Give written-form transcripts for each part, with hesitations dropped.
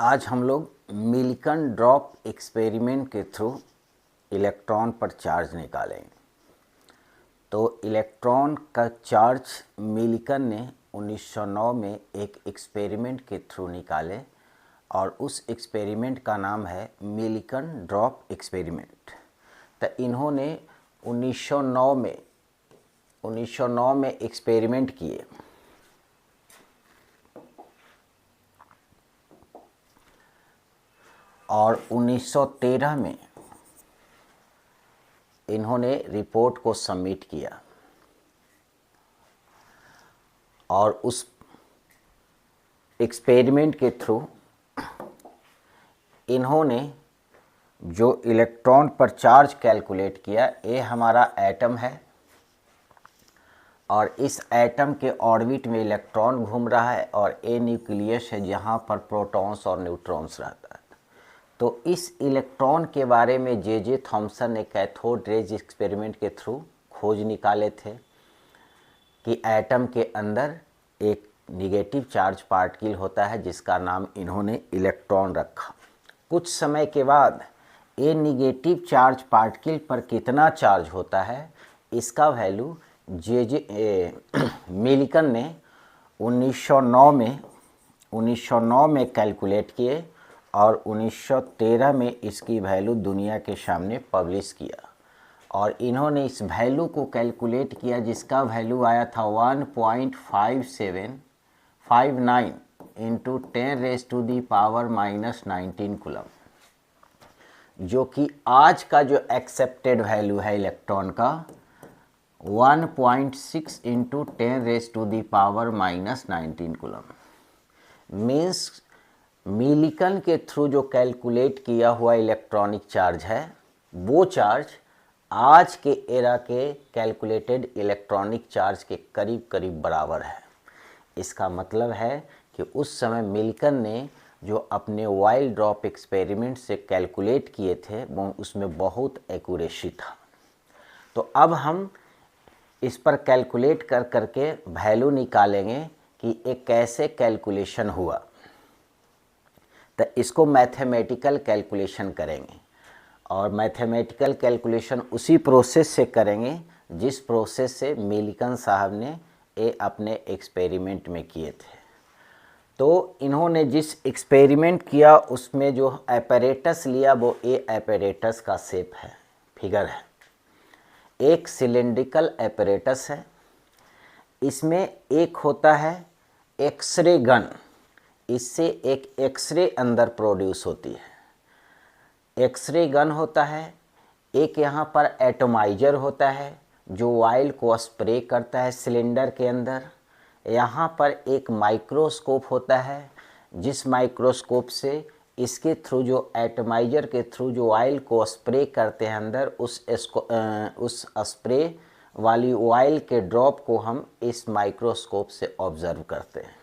आज हम लोग मिल्कन ड्रॉप एक्सपेरिमेंट के थ्रू इलेक्ट्रॉन पर चार्ज निकालेंगे। तो इलेक्ट्रॉन का चार्ज मिल्कन ने 1909 में एक एक्सपेरिमेंट के थ्रू निकाले और उस एक्सपेरिमेंट का नाम है मिल्कन ड्रॉप एक्सपेरिमेंट। तो इन्होंने 1909 में एक्सपेरिमेंट किए और 1913 में इन्होंने रिपोर्ट को सबमिट किया और उस एक्सपेरिमेंट के थ्रू इन्होंने जो इलेक्ट्रॉन पर चार्ज कैलकुलेट किया, ये हमारा एटम है और इस एटम के ऑर्बिट में इलेक्ट्रॉन घूम रहा है और ये न्यूक्लियस है जहाँ पर प्रोटॉन्स और न्यूट्रॉन्स रहता है। तो इस इलेक्ट्रॉन के बारे में जे थॉमसन ने कैथोड रेज एक्सपेरिमेंट के थ्रू खोज निकाले थे कि एटम के अंदर एक निगेटिव चार्ज पार्टिकल होता है जिसका नाम इन्होंने इलेक्ट्रॉन रखा। कुछ समय के बाद ये निगेटिव चार्ज पार्टिकल पर कितना चार्ज होता है इसका वैल्यू मिल्कन ने 1909 में कैलकुलेट किए और 1913 में इसकी वैल्यू दुनिया के सामने पब्लिश किया और इन्होंने इस वैल्यू को कैलकुलेट किया जिसका वैल्यू आया था 1.5759 इंटू 10⁻⁻⁻19 कूलम, जो कि आज का जो एक्सेप्टेड वैल्यू है इलेक्ट्रॉन का 1.6 इंटू 10⁻⁻19 कूलम। मीन्स मिल्कन के थ्रू जो कैलकुलेट किया हुआ इलेक्ट्रॉनिक चार्ज है वो चार्ज आज के एरा के कैलकुलेटेड इलेक्ट्रॉनिक चार्ज के करीब करीब बराबर है। इसका मतलब है कि उस समय मिल्कन ने जो अपने वाइल्ड ड्रॉप एक्सपेरिमेंट से कैलकुलेट किए थे वो उसमें बहुत एक्यूरेसी था। तो अब हम इस पर कैलकुलेट कर करके वैल्यू निकालेंगे कि एक कैसे कैलकुलेशन हुआ। तो इसको मैथमेटिकल कैलकुलेशन करेंगे और मैथमेटिकल कैलकुलेशन उसी प्रोसेस से करेंगे जिस प्रोसेस से मिल्कन साहब ने ये अपने एक्सपेरिमेंट में किए थे। तो इन्होंने जिस एक्सपेरिमेंट किया उसमें जो एपरेटस लिया वो ये एपरेटस का शेप है, फिगर है। एक सिलेंड्रिकल एपरेटस है, इसमें एक होता है एक्सरे गन, इससे एक एक्सरे अंदर प्रोड्यूस होती है, एक्सरे गन होता है। एक यहाँ पर एटमाइजर होता है जो ऑयल को स्प्रे करता है सिलेंडर के अंदर। यहाँ पर एक माइक्रोस्कोप होता है जिस माइक्रोस्कोप से इसके थ्रू जो एटमाइजर के थ्रू जो ऑयल को स्प्रे करते हैं अंदर उस स्प्रे वाली ऑयल के ड्रॉप को हम इस माइक्रोस्कोप से ऑब्जर्व करते हैं।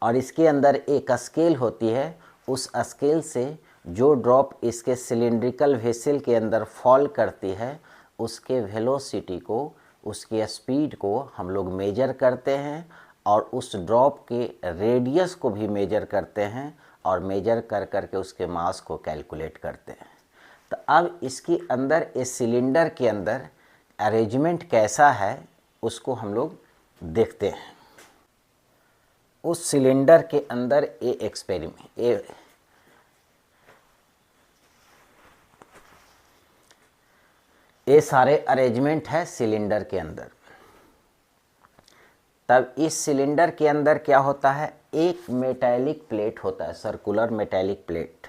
और इसके अंदर एक स्केल होती है, उस स्केल से जो ड्रॉप इसके सिलिंड्रिकल वेसल के अंदर फॉल करती है उसके वेलोसिटी को, उसके स्पीड को हम लोग मेजर करते हैं और उस ड्रॉप के रेडियस को भी मेजर करते हैं और मेजर कर करके उसके मास को कैलकुलेट करते हैं। तो अब इसके अंदर इस सिलेंडर के अंदर अरेंजमेंट कैसा है उसको हम लोग देखते हैं। उस सिलेंडर के अंदर ये एक्सपेरिमेंट ये सारे अरेंजमेंट है सिलेंडर के अंदर। तब इस सिलेंडर के अंदर क्या होता है, एक मेटेलिक प्लेट होता है, सर्कुलर मेटेलिक प्लेट,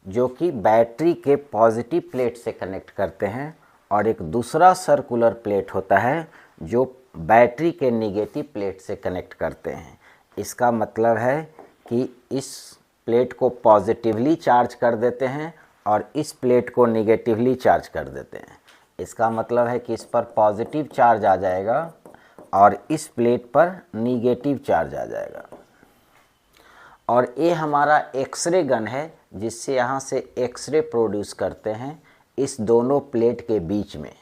जो कि बैटरी के पॉजिटिव प्लेट से कनेक्ट करते हैं और एक दूसरा सर्कुलर प्लेट होता है जो बैटरी के निगेटिव प्लेट से कनेक्ट करते हैं। इसका मतलब है कि इस प्लेट को पॉजिटिवली चार्ज कर देते हैं और इस प्लेट को निगेटिवली चार्ज कर देते हैं। इसका मतलब है कि इस पर पॉजिटिव चार्ज आ जाएगा और इस प्लेट पर निगेटिव चार्ज आ जाएगा। और ये हमारा एक्सरे गन है जिससे यहाँ से एक्सरे प्रोड्यूस करते हैं इस दोनों प्लेट के बीच में।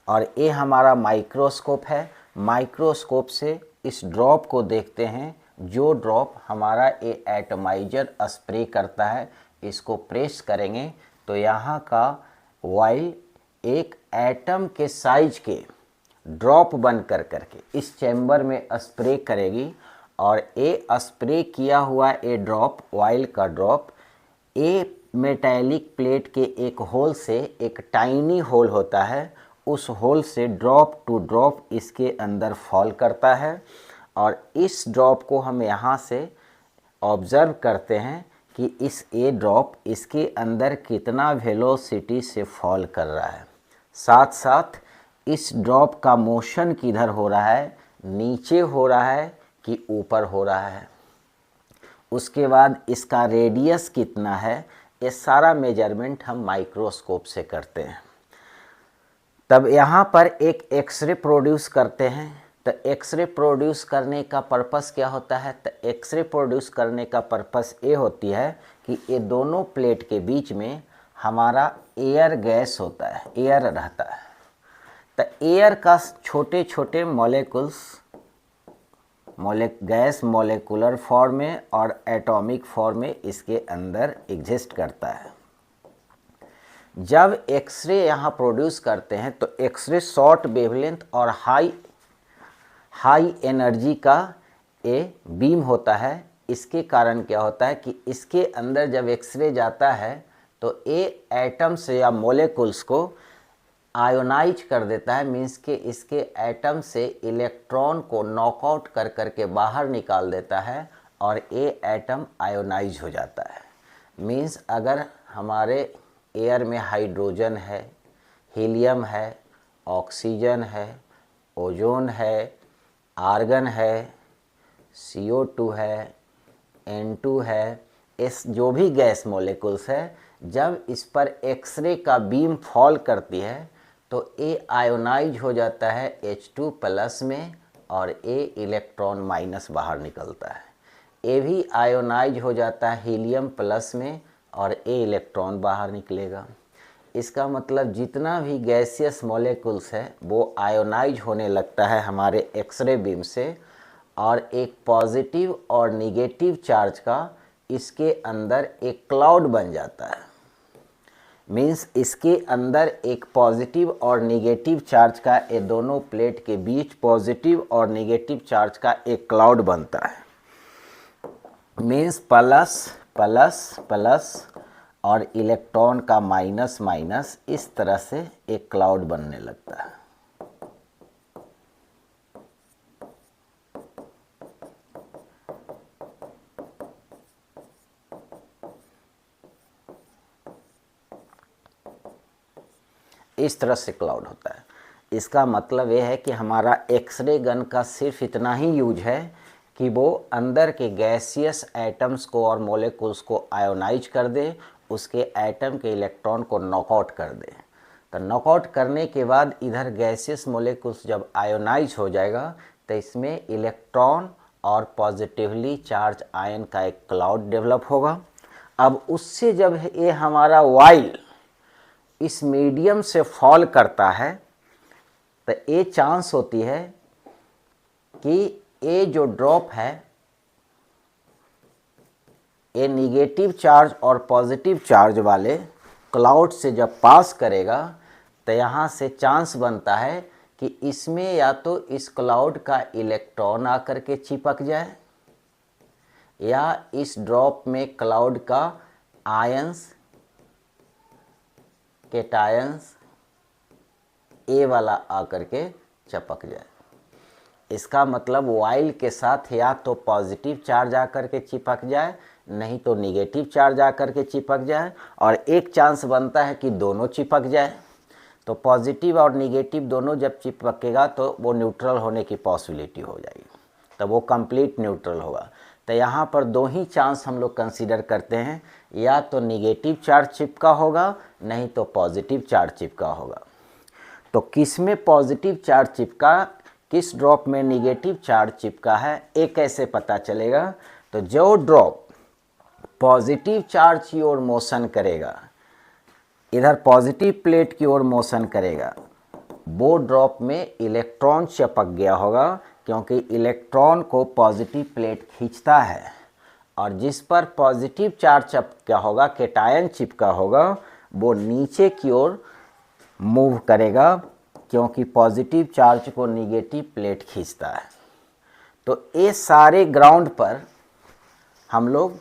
और ये हमारा माइक्रोस्कोप है, माइक्रोस्कोप से इस ड्रॉप को देखते हैं जो ड्रॉप हमारा ये एटमाइजर स्प्रे करता है, इसको प्रेस करेंगे तो यहाँ का वाइल एक एटम के साइज के ड्रॉप बन करके इस चैम्बर में स्प्रे करेगी और ये स्प्रे किया हुआ ये ड्रॉप, वाइल का ड्रॉप, ये मेटालिक प्लेट के एक होल से, एक टाइनी होल होता है, उस होल से ड्रॉप टू ड्रॉप इसके अंदर फॉल करता है। और इस ड्रॉप को हम यहाँ से ऑब्ज़र्व करते हैं कि इस ए ड्रॉप इसके अंदर कितना वेलोसिटी से फॉल कर रहा है। साथ साथ इस ड्रॉप का मोशन किधर हो रहा है, नीचे हो रहा है कि ऊपर हो रहा है। उसके बाद इसका रेडियस कितना है, ये सारा मेजरमेंट हम माइक्रोस्कोप से करते हैं। तब यहाँ पर एक एक्सरे प्रोड्यूस करते हैं। तो एक्सरे प्रोड्यूस करने का पर्पस क्या होता है? तो एक्सरे प्रोड्यूस करने का पर्पस ये होती है कि ये दोनों प्लेट के बीच में हमारा एयर गैस होता है, एयर रहता है। तो एयर का छोटे छोटे मॉलिक्यूल्स, गैस मॉलिक्यूलर फॉर्म में और एटॉमिक फॉर्म में इसके अंदर एग्जिस्ट करता है। जब एक्सरे यहाँ प्रोड्यूस करते हैं तो एक्सरे शॉर्ट वेवलेंथ और हाई एनर्जी का ए बीम होता है। इसके कारण क्या होता है कि इसके अंदर जब एक्सरे जाता है तो ए एटम्स या मॉलिक्यूल्स को आयोनाइज कर देता है, मीन्स कि इसके एटम से इलेक्ट्रॉन को नॉकआउट कर करके बाहर निकाल देता है और ए एटम आयोनाइज हो जाता है। मीन्स अगर हमारे एयर में हाइड्रोजन है, हीलियम है, ऑक्सीजन है, ओजोन है, आर्गन है, CO2 है, N2 है, इस जो भी गैस मॉलिक्यूल्स है, जब इस पर एक्सरे का बीम फॉल करती है तो ए आयोनाइज हो जाता है H2 प्लस में और ए इलेक्ट्रॉन माइनस बाहर निकलता है। ए भी आयोनाइज हो जाता है हीलियम प्लस में और ए इलेक्ट्रॉन बाहर निकलेगा। इसका मतलब जितना भी गैसियस मॉलिक्यूल्स है वो आयोनाइज होने लगता है हमारे एक्सरे बीम से, और एक पॉजिटिव और निगेटिव चार्ज का इसके अंदर एक क्लाउड बन जाता है। मीन्स इसके अंदर एक पॉजिटिव और निगेटिव चार्ज का, ये दोनों प्लेट के बीच पॉजिटिव और निगेटिव चार्ज का एक क्लाउड बनता है। मीन्स प्लस प्लस प्लस और इलेक्ट्रॉन का माइनस माइनस, इस तरह से एक क्लाउड बनने लगता है। इस तरह से क्लाउड होता है। इसका मतलब ये है कि हमारा एक्सरे गन का सिर्फ इतना ही यूज है कि वो अंदर के गैसियस एटम्स को और मॉलिक्यूल्स को आयोनाइज कर दे, उसके एटम के इलेक्ट्रॉन को नॉकआउट कर दे। तो नॉकआउट करने के बाद इधर गैसियस मॉलिक्यूल्स जब आयोनाइज हो जाएगा तो इसमें इलेक्ट्रॉन और पॉजिटिवली चार्ज आयन का एक क्लाउड डेवलप होगा। अब उससे जब ये हमारा वाइल इस मीडियम से फॉल करता है तो ये चांस होती है कि ये जो ड्रॉप है ये निगेटिव चार्ज और पॉजिटिव चार्ज वाले क्लाउड से जब पास करेगा तो यहाँ से चांस बनता है कि इसमें या तो इस क्लाउड का इलेक्ट्रॉन आकर के चिपक जाए या इस ड्रॉप में क्लाउड का आयंस, कैटायंस ए वाला आकर के चिपक जाए। इसका मतलब वाइल के साथ या तो पॉजिटिव चार्ज आकर के चिपक जाए, नहीं तो निगेटिव चार्ज आकर के चिपक जाए, और एक चांस बनता है कि दोनों चिपक जाए। तो पॉजिटिव और निगेटिव दोनों जब चिपकेगा तो वो न्यूट्रल होने की पॉसिबिलिटी हो जाएगी, तो वो कंप्लीट न्यूट्रल होगा। तो यहाँ पर दो ही चांस हम लोग कंसीडर करते हैं, या तो निगेटिव चार्ज चिपका होगा, नहीं तो पॉजिटिव चार्ज चिपका होगा। तो किस में पॉजिटिव चार्ज चिपका, किस ड्रॉप में निगेटिव चार्ज चिपका है, ये कैसे पता चलेगा? तो जो ड्रॉप पॉजिटिव चार्ज की ओर मोशन करेगा, इधर पॉजिटिव प्लेट की ओर मोशन करेगा, वो ड्रॉप में इलेक्ट्रॉन चिपक गया होगा, क्योंकि इलेक्ट्रॉन को पॉजिटिव प्लेट खींचता है और जिस पर पॉजिटिव चार्ज चिपका होगा, कैटायन चिपका होगा, वो नीचे की ओर मूव करेगा क्योंकि पॉजिटिव चार्ज को निगेटिव प्लेट खींचता है। तो ये सारे ग्राउंड पर हम लोग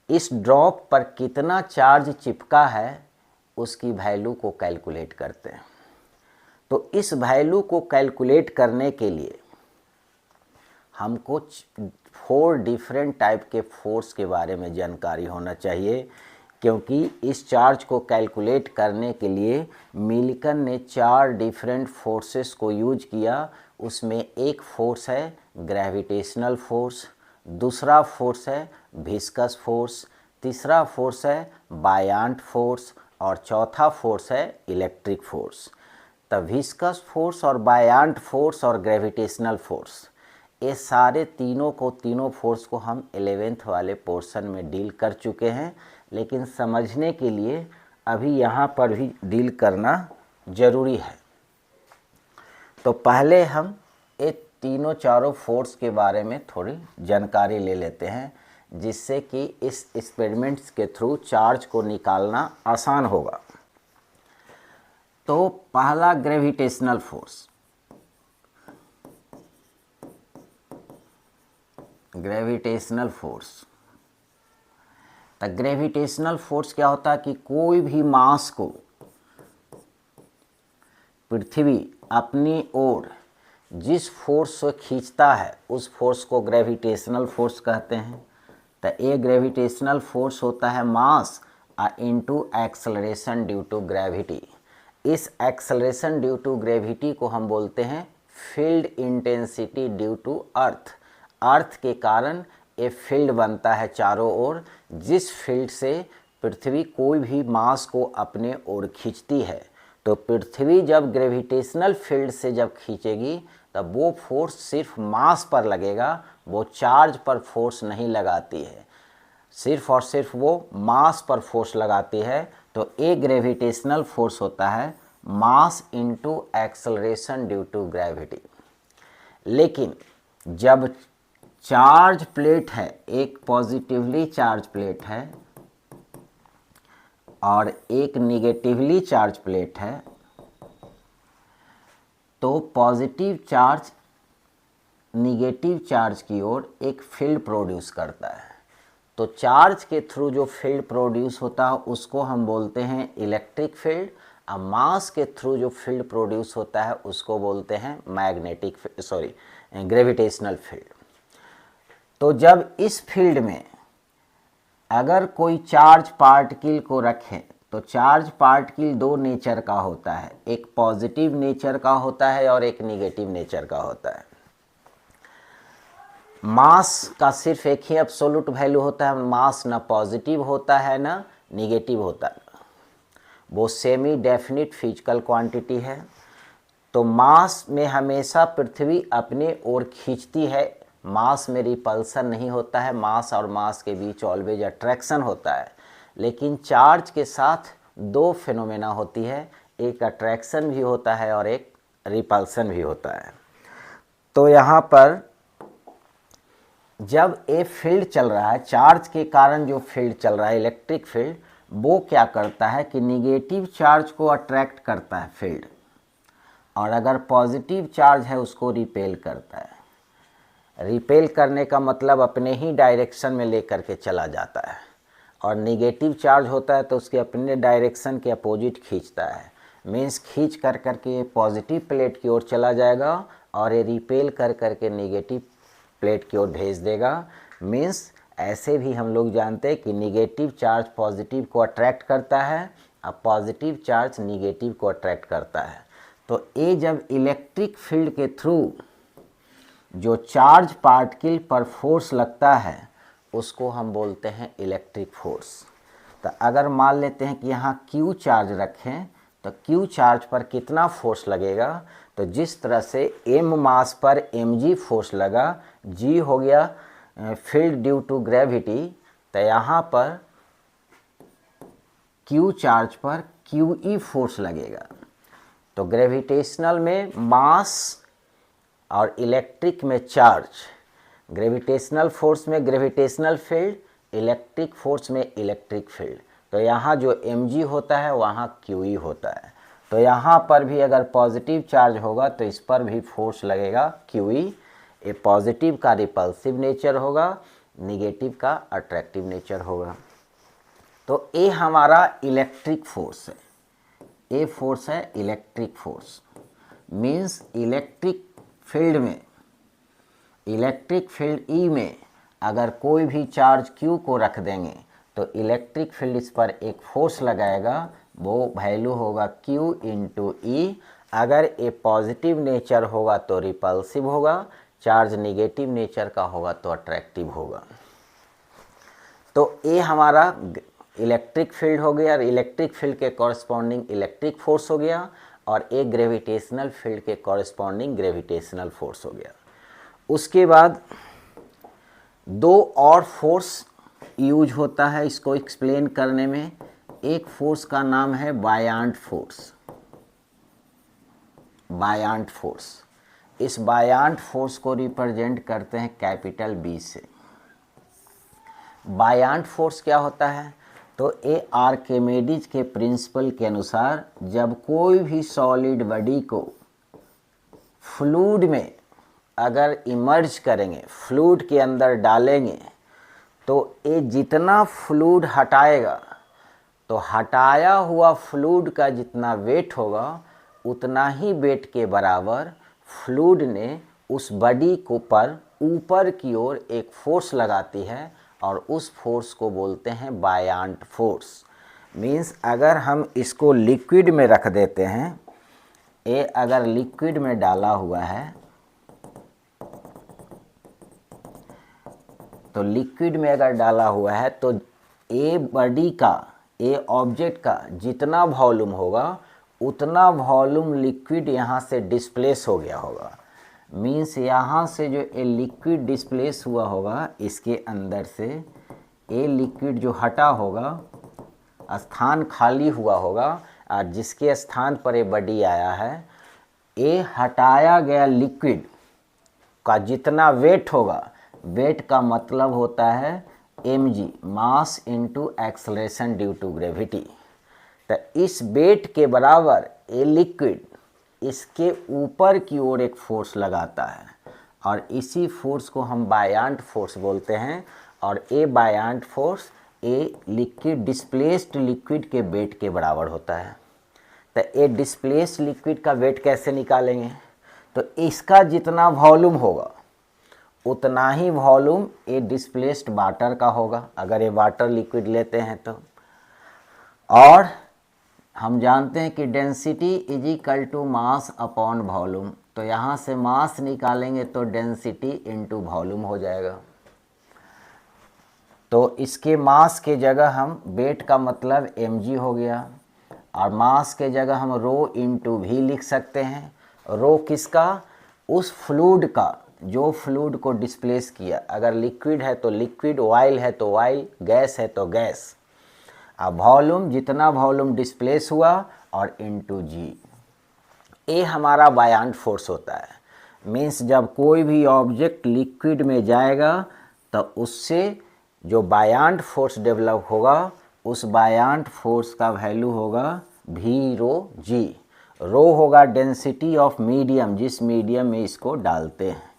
इस ड्रॉप पर कितना चार्ज चिपका है उसकी वैल्यू को कैलकुलेट करते हैं। तो इस वैल्यू को कैलकुलेट करने के लिए हमको 4 डिफरेंट टाइप के फोर्स के बारे में जानकारी होना चाहिए, क्योंकि इस चार्ज को कैलकुलेट करने के लिए मिल्टन ने 4 डिफरेंट फोर्सेस को यूज किया। उसमें एक फोर्स है ग्रेविटेशनल फोर्स, दूसरा फोर्स है विस्कस फोर्स, तीसरा फोर्स है बायंट फोर्स और चौथा फोर्स है इलेक्ट्रिक फोर्स। तो विस्कस फोर्स और बायंट फोर्स और ग्रेविटेशनल फोर्स, ये सारे तीनों फोर्स को हम 11th वाले पोर्शन में डील कर चुके हैं, लेकिन समझने के लिए अभी यहाँ पर भी डील करना ज़रूरी है। तो पहले हम ये चारों फोर्स के बारे में थोड़ी जानकारी ले लेते हैं, जिससे कि इस एक्सपेरिमेंट्स के थ्रू चार्ज को निकालना आसान होगा। तो पहला ग्रेविटेशनल फोर्स, ग्रेविटेशनल फोर्स। तो ग्रेविटेशनल फोर्स क्या होता है कि कोई भी मास को पृथ्वी अपनी ओर जिस फोर्स से खींचता है उस फोर्स को ग्रेविटेशनल फोर्स कहते हैं। तो ये ग्रेविटेशनल फोर्स होता है mass into acceleration due to gravity. इस एक्सेलरेशन ड्यू टू ग्रेविटी को हम बोलते हैं field intensity due to earth. Earth के कारण ये फील्ड बनता है चारों ओर, जिस फील्ड से पृथ्वी कोई भी मास को अपने ओर खींचती है। तो पृथ्वी जब ग्रेविटेशनल फील्ड से जब खींचेगी तब वो फोर्स सिर्फ मास पर लगेगा, वो चार्ज पर फोर्स नहीं लगाती है, सिर्फ और सिर्फ वो मास पर फोर्स लगाती है। तो ये ग्रेविटेशनल फोर्स होता है mass into acceleration due to gravity. लेकिन जब चार्ज प्लेट है, एक पॉजिटिवली चार्ज प्लेट है और एक निगेटिवली चार्ज प्लेट है, तो पॉजिटिव चार्ज निगेटिव चार्ज की ओर एक फील्ड प्रोड्यूस करता है। तो चार्ज के थ्रू जो फील्ड प्रोड्यूस होता है उसको हम बोलते हैं इलेक्ट्रिक फील्ड, और मास के थ्रू जो फील्ड प्रोड्यूस होता है उसको बोलते हैं ग्रेविटेशनल फील्ड। तो जब इस फील्ड में अगर कोई चार्ज पार्टिकल को रखें तो चार्ज पार्टिकल 2 नेचर का होता है, एक पॉजिटिव नेचर का होता है और एक नेगेटिव नेचर का होता है। मास का सिर्फ एक ही एब्सोल्यूट वैल्यू होता है, मास ना पॉजिटिव होता है ना नेगेटिव होता है, वो सेमी डेफिनिट फिजिकल क्वांटिटी है। तो मास में हमेशा पृथ्वी अपने ओर खींचती है, मास में रिपल्सन नहीं होता है, मास और मास के बीच ऑलवेज अट्रैक्शन होता है। लेकिन चार्ज के साथ 2 फिनोमेना होती है, एक अट्रैक्शन भी होता है और एक रिपल्सन भी होता है। तो यहाँ पर जब ये फील्ड चल रहा है, चार्ज के कारण जो फील्ड चल रहा है इलेक्ट्रिक फील्ड, वो क्या करता है कि निगेटिव चार्ज को अट्रैक्ट करता है फील्ड, और अगर पॉजिटिव चार्ज है उसको रिपेल करता है। रिपेल करने का मतलब अपने ही डायरेक्शन में लेकर के चला जाता है, और निगेटिव चार्ज होता है तो उसके अपने डायरेक्शन के अपोजिट खींचता है। मीन्स खींच कर करके ये पॉजिटिव प्लेट की ओर चला जाएगा और ये रिपेल कर करके निगेटिव प्लेट की ओर भेज देगा। मीन्स ऐसे भी हम लोग जानते हैं कि निगेटिव चार्ज पॉजिटिव को अट्रैक्ट करता है और पॉजिटिव चार्ज निगेटिव को अट्रैक्ट करता है। तो ये जब इलेक्ट्रिक फील्ड के थ्रू जो चार्ज पार्टिकल पर फोर्स लगता है उसको हम बोलते हैं इलेक्ट्रिक फोर्स। तो अगर मान लेते हैं कि यहाँ Q चार्ज रखें तो Q चार्ज पर कितना फोर्स लगेगा, तो जिस तरह से M मास पर mg फोर्स लगा, G हो गया फील्ड ड्यू टू ग्रेविटी, तो यहाँ पर Q चार्ज पर QE फोर्स लगेगा। तो ग्रेविटेशनल में मास और इलेक्ट्रिक में चार्ज, ग्रेविटेशनल फोर्स में ग्रेविटेशनल फील्ड, इलेक्ट्रिक फोर्स में इलेक्ट्रिक फील्ड। तो यहाँ जो mg होता है वहाँ QE होता है। तो यहाँ पर भी अगर पॉजिटिव चार्ज होगा तो इस पर भी फोर्स लगेगा QE। ए पॉजिटिव का रिपल्सिव नेचर होगा, निगेटिव का अट्रैक्टिव नेचर होगा। तो ए हमारा इलेक्ट्रिक फोर्स है, ए फोर्स है electric force. Means electric field में, इलेक्ट्रिक फील्ड E में अगर कोई भी चार्ज Q को रख देंगे तो इलेक्ट्रिक फील्ड इस पर एक फोर्स लगाएगा, वो वैल्यू होगा Q इंटू E। अगर ए पॉजिटिव नेचर होगा तो रिपल्सिव होगा, चार्ज निगेटिव नेचर का होगा तो अट्रैक्टिव होगा। तो ए हमारा इलेक्ट्रिक फील्ड हो गया और इलेक्ट्रिक फील्ड के कॉरस्पॉन्डिंग इलेक्ट्रिक फोर्स हो गया, और ए ग्रेविटेशनल फील्ड के कॉरस्पॉन्डिंग ग्रेविटेशनल फोर्स हो गया। उसके बाद दो और फोर्स यूज होता है इसको एक्सप्लेन करने में। एक फोर्स का नाम है बायांट फोर्स, बायांट फोर्स। इस बायांट फोर्स को रिप्रेजेंट करते हैं कैपिटल B से। बायांट फोर्स क्या होता है? तो ए आर्किमिडीज के प्रिंसिपल के अनुसार जब कोई भी सॉलिड बॉडी को फ्लूइड में अगर इमर्ज करेंगे, फ्लूइड के अंदर डालेंगे, तो ये जितना फ्लूइड हटाएगा तो हटाया हुआ फ्लूइड का जितना वेट होगा उतना ही वेट के बराबर फ्लूइड ने उस बॉडी को पर ऊपर की ओर एक फोर्स लगाती है, और उस फोर्स को बोलते हैं बायांट फोर्स। मीन्स अगर हम इसको लिक्विड में रख देते हैं, ये अगर लिक्विड में डाला हुआ है तो लिक्विड में अगर डाला हुआ है तो ए बॉडी का, ए ऑब्जेक्ट का जितना वॉल्यूम होगा उतना वॉल्यूम लिक्विड यहाँ से डिस्प्लेस हो गया होगा। मीन्स यहाँ से जो ए लिक्विड डिस्प्लेस हुआ होगा, इसके अंदर से ए लिक्विड जो हटा होगा, स्थान खाली हुआ होगा, और जिसके स्थान पर ए बॉडी आया है, ए हटाया गया लिक्विड का जितना वेट होगा, वेट का मतलब होता है mg, mass into acceleration due to gravity. तो इस वेट के बराबर ए लिक्विड इसके ऊपर की ओर एक फोर्स लगाता है, और इसी फोर्स को हम बायांट फोर्स बोलते हैं। और a buoyant force a liquid, displaced liquid के वेट के बराबर होता है। तो ए डिस्प्लेस्ड लिक्विड का वेट कैसे निकालेंगे? तो इसका जितना वॉल्यूम होगा उतना ही वॉल्यूम ए डिस्प्लेस्ड वाटर का होगा, अगर ये वाटर लिक्विड लेते हैं तो। और हम जानते हैं कि density is equal to mass upon volume, तो यहाँ से मास निकालेंगे तो डेंसिटी इनटू वॉल्यूम हो जाएगा। तो इसके मास के जगह हम, वेट का मतलब mg हो गया, और मास के जगह हम रो इंटू v लिख सकते हैं। रो किसका? उस फ्लूइड का जो फ्लूइड को डिस्प्लेस किया। अगर लिक्विड है तो लिक्विड, ऑयल है तो ऑयल, गैस है तो गैस। अब वॉल्यूम, जितना वॉल्यूम डिस्प्लेस हुआ, और इनटू जी। ये हमारा बायांट फोर्स होता है। मीन्स जब कोई भी ऑब्जेक्ट लिक्विड में जाएगा तो उससे जो बायांट फोर्स डेवलप होगा, उस बायांट फोर्स का वैल्यू होगा v रो g। रो होगा डेंसिटी ऑफ मीडियम, जिस मीडियम में इसको डालते हैं।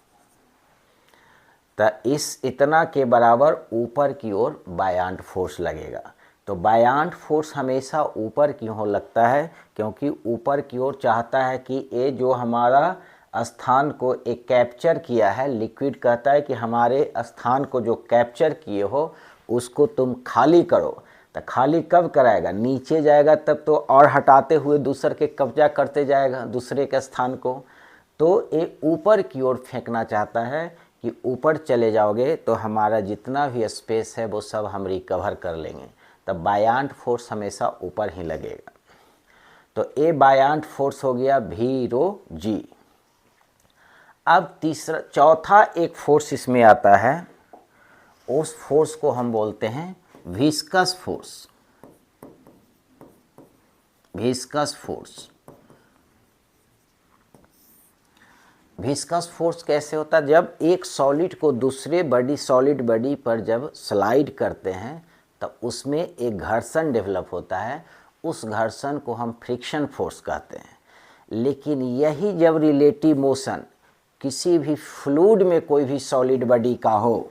तो इस इतना के बराबर ऊपर की ओर बायांट फोर्स लगेगा। तो बायांट फोर्स हमेशा ऊपर की ओर लगता है, क्योंकि ऊपर की ओर चाहता है कि ये जो हमारा स्थान को एक कैप्चर किया है, लिक्विड कहता है कि हमारे स्थान को जो कैप्चर किए हो उसको तुम खाली करो। तो खाली कब कराएगा? नीचे जाएगा तब तो, और हटाते हुए दूसरे के कब्जा करते जाएगा दूसरे के स्थान को। तो ये ऊपर की ओर फेंकना चाहता है कि ऊपर चले जाओगे तो हमारा जितना भी स्पेस है वो सब हम रिकवर कर लेंगे। तब बायांट फोर्स हमेशा ऊपर ही लगेगा। तो ए बायांट फोर्स हो गया v रो g। अब चौथा एक फोर्स इसमें आता है, उस फोर्स को हम बोलते हैं viscous force. Viscous force. Viscous force कैसे होता है? जब एक सॉलिड को दूसरे बड़ी सॉलिड बॉडी पर जब स्लाइड करते हैं तब उसमें एक घर्षण डेवलप होता है, उस घर्षण को हम फ्रिक्शन फोर्स कहते हैं। लेकिन यही जब रिलेटिव मोशन किसी भी फ्लूइड में, कोई भी सॉलिड बॉडी का हो,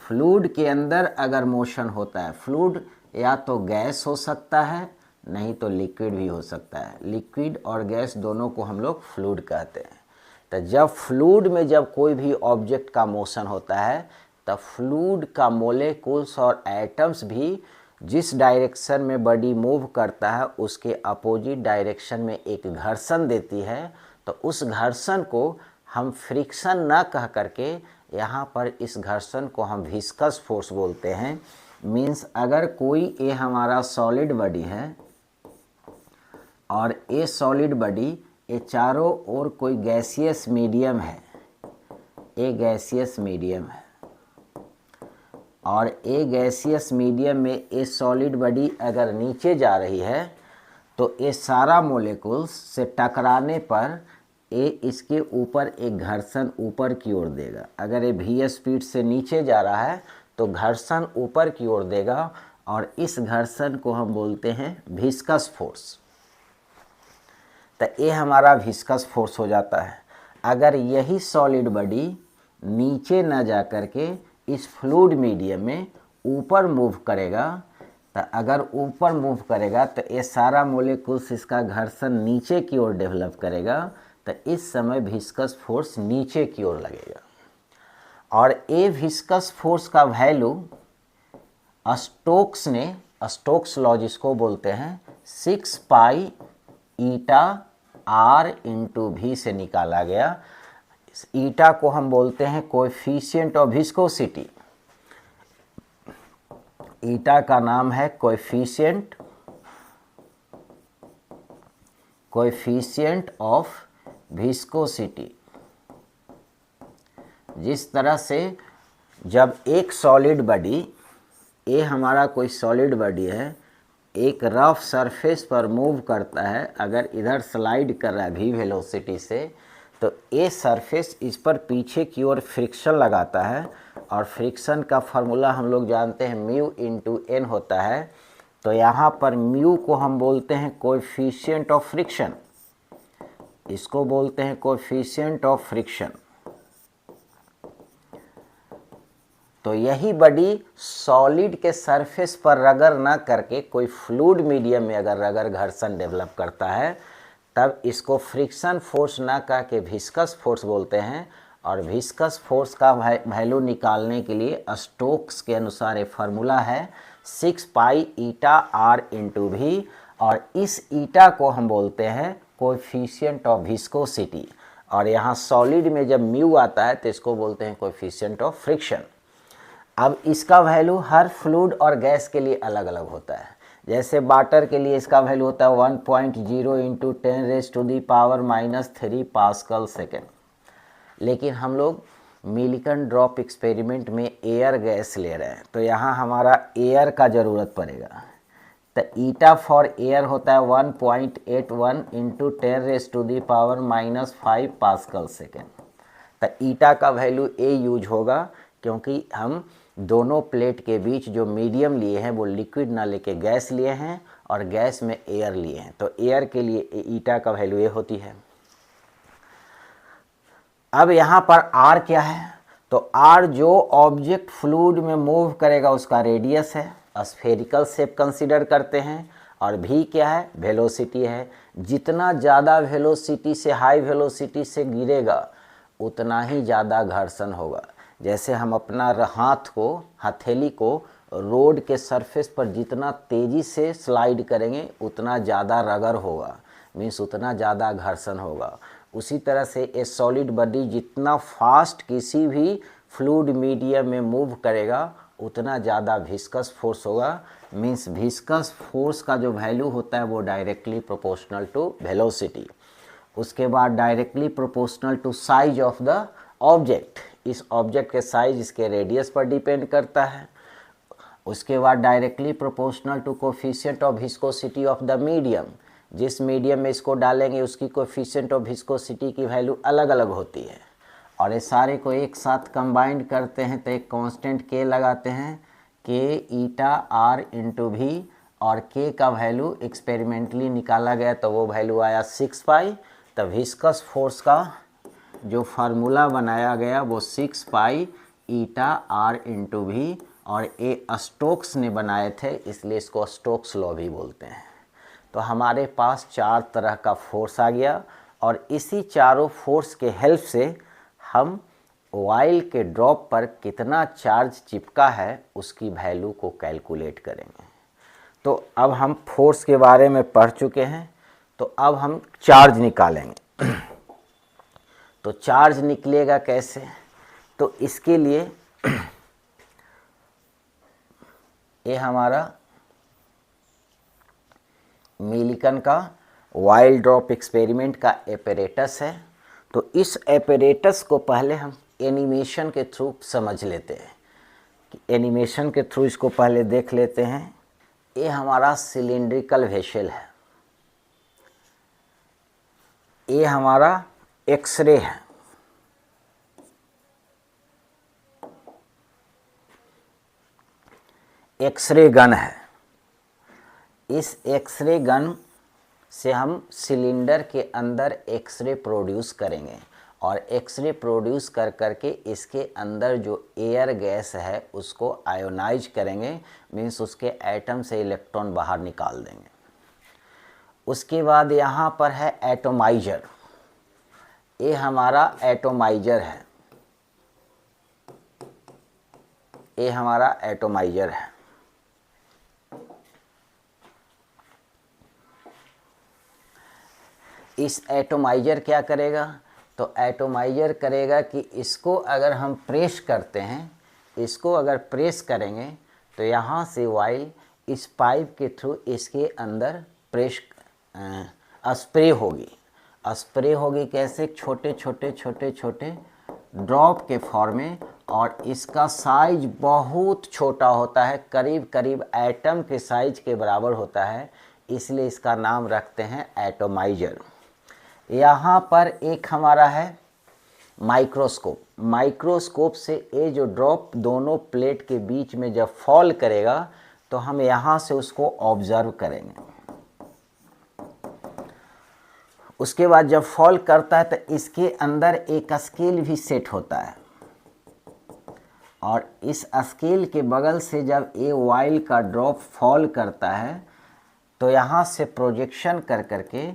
फ्लूइड के अंदर अगर मोशन होता है, फ्लूइड या तो गैस हो सकता है, नहीं तो लिक्विड भी हो सकता है। लिक्विड और गैस दोनों को हम लोग फ्लूइड कहते हैं। तो जब फ्लूइड में जब कोई भी ऑब्जेक्ट का मोशन होता है तब फ्लूइड का मोलेकुल्स और एटम्स भी जिस डायरेक्शन में बॉडी मूव करता है उसके अपोजिट डायरेक्शन में एक घर्षण देती है। तो उस घर्षण को हम फ्रिक्शन ना कह करके यहाँ पर इस घर्षण को हम विस्कस फोर्स बोलते हैं। मीन्स अगर कोई ये हमारा सॉलिड बॉडी है और ये सॉलिड बॉडी ये चारों ओर कोई गैसियस मीडियम है, ये गैसियस मीडियम है और ये गैसियस मीडियम में ये सॉलिड बॉडी अगर नीचे जा रही है तो ये सारा मोलेकुल्स से टकराने पर ये इसके ऊपर एक घर्षण ऊपर की ओर देगा। अगर ये v स्पीड से नीचे जा रहा है तो घर्षण ऊपर की ओर देगा और इस घर्षण को हम बोलते हैं विस्कस फोर्स। तो ये हमारा विस्कस फोर्स हो जाता है। अगर यही सॉलिड बॉडी नीचे न जा करके इस फ्लूइड मीडियम में ऊपर मूव करेगा, तो अगर ऊपर मूव करेगा तो ये सारा मोलेकुल्स इसका घर्षण नीचे की ओर डेवलप करेगा, तो इस समय विस्कस फोर्स नीचे की ओर लगेगा। और ये विस्कस फोर्स का वैल्यू स्टोक्स लॉ जिसको बोलते हैं 6 pi eta r into v से निकाला गया। ईटा को हम बोलते हैं कोएफिशिएंट ऑफ विस्कोसिटी। ईटा का नाम है कोएफिशिएंट ऑफ विस्कोसिटी। जिस तरह से जब एक सॉलिड बॉडी, ये हमारा कोई सॉलिड बॉडी है, एक रफ सरफेस पर मूव करता है, अगर इधर स्लाइड कर रहा है v वेलोसिटी से, तो ये सरफेस इस पर पीछे की ओर फ्रिक्शन लगाता है और फ्रिक्शन का फार्मूला हम लोग जानते हैं म्यू इंटू एन होता है। तो यहाँ पर म्यू को हम बोलते हैं कोएफिशिएंट ऑफ फ्रिक्शन, इसको बोलते हैं कोएफिशिएंट ऑफ फ्रिक्शन। तो यही बॉडी सॉलिड के सरफेस पर रगड़ ना करके कोई फ्लूइड मीडियम में अगर रगड़ घर्षण डेवलप करता है तब इसको फ्रिक्शन फोर्स ना कह के विस्कस फोर्स बोलते हैं। और विस्कस फोर्स का वैल्यू निकालने के लिए स्टोक्स के अनुसार ये फार्मूला है 6 pi eta r into v, और इस ईटा को हम बोलते हैं कोएफिशिएंट ऑफ विस्कोसिटी। और यहाँ सॉलिड में जब म्यू आता है तो इसको बोलते हैं कोएफिशिएंट ऑफ फ्रिक्शन। अब इसका वैल्यू हर फ्लूइड और गैस के लिए अलग अलग होता है। जैसे वाटर के लिए इसका वैल्यू होता है 1.0 इंटू 10⁻³ पास्कल सेकेंड। लेकिन हम लोग मिलिकन ड्रॉप एक्सपेरिमेंट में एयर गैस ले रहे हैं तो यहाँ हमारा एयर का ज़रूरत पड़ेगा। तो ईटा फॉर एयर होता है 1.81 इंटू 10⁻⁻5 पास्कल सेकेंड। तो ईटा का वैल्यू ए यूज होगा क्योंकि हम दोनों प्लेट के बीच जो मीडियम लिए हैं वो लिक्विड ना लेके गैस लिए हैं और गैस में एयर लिए हैं, तो एयर के लिए ईटा का वैल्यू ये होती है। अब यहाँ पर आर क्या है? तो आर जो ऑब्जेक्ट फ्लूइड में मूव करेगा उसका रेडियस है, स्फेरिकल शेप कंसीडर करते हैं। और भी क्या है? वेलोसिटी है। जितना ज़्यादा वेलोसिटी से, हाई वेलोसिटी से गिरेगा उतना ही ज़्यादा घर्षण होगा। जैसे हम अपना हाथ को, हथेली को रोड के सरफेस पर जितना तेज़ी से स्लाइड करेंगे उतना ज़्यादा रगड़ होगा, मीन्स उतना ज़्यादा घर्षण होगा। उसी तरह से ए सॉलिड बॉडी जितना फास्ट किसी भी फ्लूइड मीडियम में मूव करेगा उतना ज़्यादा विस्कस फोर्स होगा। मीन्स विस्कस फोर्स का जो वैल्यू होता है वो डायरेक्टली प्रोपोर्शनल टू वेलोसिटी। उसके बाद directly proportional to size of the object. इस ऑब्जेक्ट के साइज इसके रेडियस पर डिपेंड करता है। उसके बाद directly proportional to coefficient of viscosity of the medium. जिस मीडियम में इसको डालेंगे उसकी कोएफिशिएंट ऑफ विस्कोसिटी की वैल्यू अलग अलग होती है, और ये सारे को एक साथ कंबाइंड करते हैं तो एक कांस्टेंट के लगाते हैं, के ईटा आर इंटू भी, और के का वैल्यू एक्सपेरिमेंटली निकाला गया तो वो वैल्यू आया 6 पाई। तो विस्कस फोर्स का जो फार्मूला बनाया गया वो 6 पाई ईटा आर इंटू भी, और ये स्टोक्स ने बनाए थे इसलिए इसको स्टोक्स लॉ भी बोलते हैं। तो हमारे पास 4 तरह का फोर्स आ गया, और इसी चारों फोर्स के हेल्प से हम ऑयल के ड्रॉप पर कितना चार्ज चिपका है उसकी वैल्यू को कैलकुलेट करेंगे। तो अब हम फोर्स के बारे में पढ़ चुके हैं, तो अब हम चार्ज निकालेंगे। तो चार्ज निकलेगा कैसे? तो इसके लिए ये हमारा मिलिकन का ऑयल ड्रॉप एक्सपेरिमेंट का एपरेटस है। तो इस एपरेटस को पहले हम एनिमेशन के थ्रू समझ लेते हैं, कि एनिमेशन के थ्रू इसको पहले देख लेते हैं। ये हमारा सिलिंड्रिकल वेसल है, ये हमारा एक्सरे है, एक्सरे गन है। इस एक्सरे गन से हम सिलेंडर के अंदर एक्सरे प्रोड्यूस करेंगे, और एक्सरे प्रोड्यूस कर करके इसके अंदर जो एयर गैस है उसको आयोनाइज करेंगे, मीन्स उसके एटम से इलेक्ट्रॉन बाहर निकाल देंगे। उसके बाद यहाँ पर है एटोमाइजर, ये हमारा एटोमाइजर है, ये हमारा एटोमाइजर है। इस एटोमाइजर क्या करेगा? तो एटोमाइजर करेगा कि इसको अगर हम प्रेस करते हैं, इसको अगर प्रेस करेंगे तो यहाँ से ऑयल इस पाइप के थ्रू इसके अंदर प्रेस स्प्रे होगी। स्प्रे होगी कैसे? छोटे छोटे छोटे छोटे ड्रॉप के फॉर्म में, और इसका साइज बहुत छोटा होता है, करीब करीब एटम के साइज के बराबर होता है, इसलिए इसका नाम रखते हैं एटोमाइजर। यहाँ पर एक हमारा है माइक्रोस्कोप। माइक्रोस्कोप से ये जो ड्रॉप दोनों प्लेट के बीच में जब फॉल करेगा तो हम यहाँ से उसको ऑब्जर्व करेंगे। उसके बाद जब फॉल करता है तो इसके अंदर एक स्केल भी सेट होता है, और इस स्केल के बगल से जब ये ऑयल का ड्रॉप फॉल करता है तो यहाँ से प्रोजेक्शन कर करके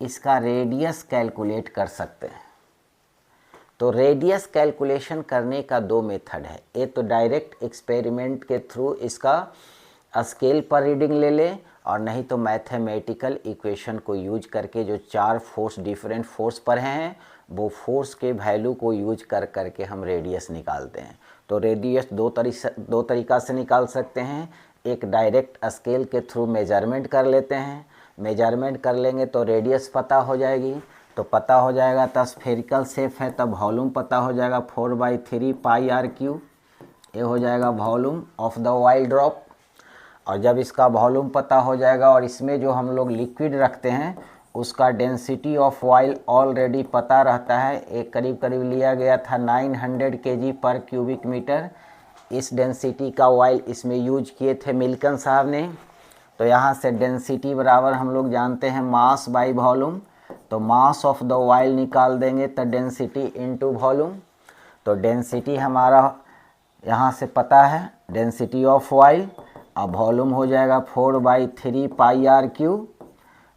इसका रेडियस कैलकुलेट कर सकते हैं। तो रेडियस कैलकुलेशन करने का 2 मेथड है, एक तो डायरेक्ट एक्सपेरिमेंट के थ्रू इसका स्केल पर रीडिंग ले लें, और नहीं तो मैथमेटिकल इक्वेशन को यूज करके जो 4 फोर्स डिफरेंट फोर्स पर हैं वो फोर्स के वैल्यू को यूज कर करके हम रेडियस निकालते हैं। तो रेडियस दो तरीका से निकाल सकते हैं। एक डायरेक्ट स्केल के थ्रू मेजरमेंट कर लेते हैं, मेजरमेंट कर लेंगे तो रेडियस पता हो जाएगी, तो पता हो जाएगा तो स्फेरिकल शेप है तब वॉल्यूम पता हो जाएगा 4/3 पाई आर क्यू, ये हो जाएगा volume of the oil drop. और जब इसका वॉल्यूम पता हो जाएगा और इसमें जो हम लोग लिक्विड रखते हैं उसका डेंसिटी ऑफ ऑयल ऑलरेडी पता रहता है, एक करीब करीब लिया गया था 900 kg पर क्यूबिक मीटर। इस डेंसिटी का ऑयल इसमें यूज किए थे मिल्कन साहब ने। तो यहाँ से डेंसिटी बराबर हम लोग जानते हैं मास बाई वॉल्यूम, तो मास ऑफ द ऑयल निकाल देंगे तो डेंसिटी इनटू वॉल्यूम। तो डेंसिटी हमारा यहाँ से पता है, डेंसिटी ऑफ ऑयल, अब वॉल्यूम हो जाएगा 4/3 पाई आर क्यू।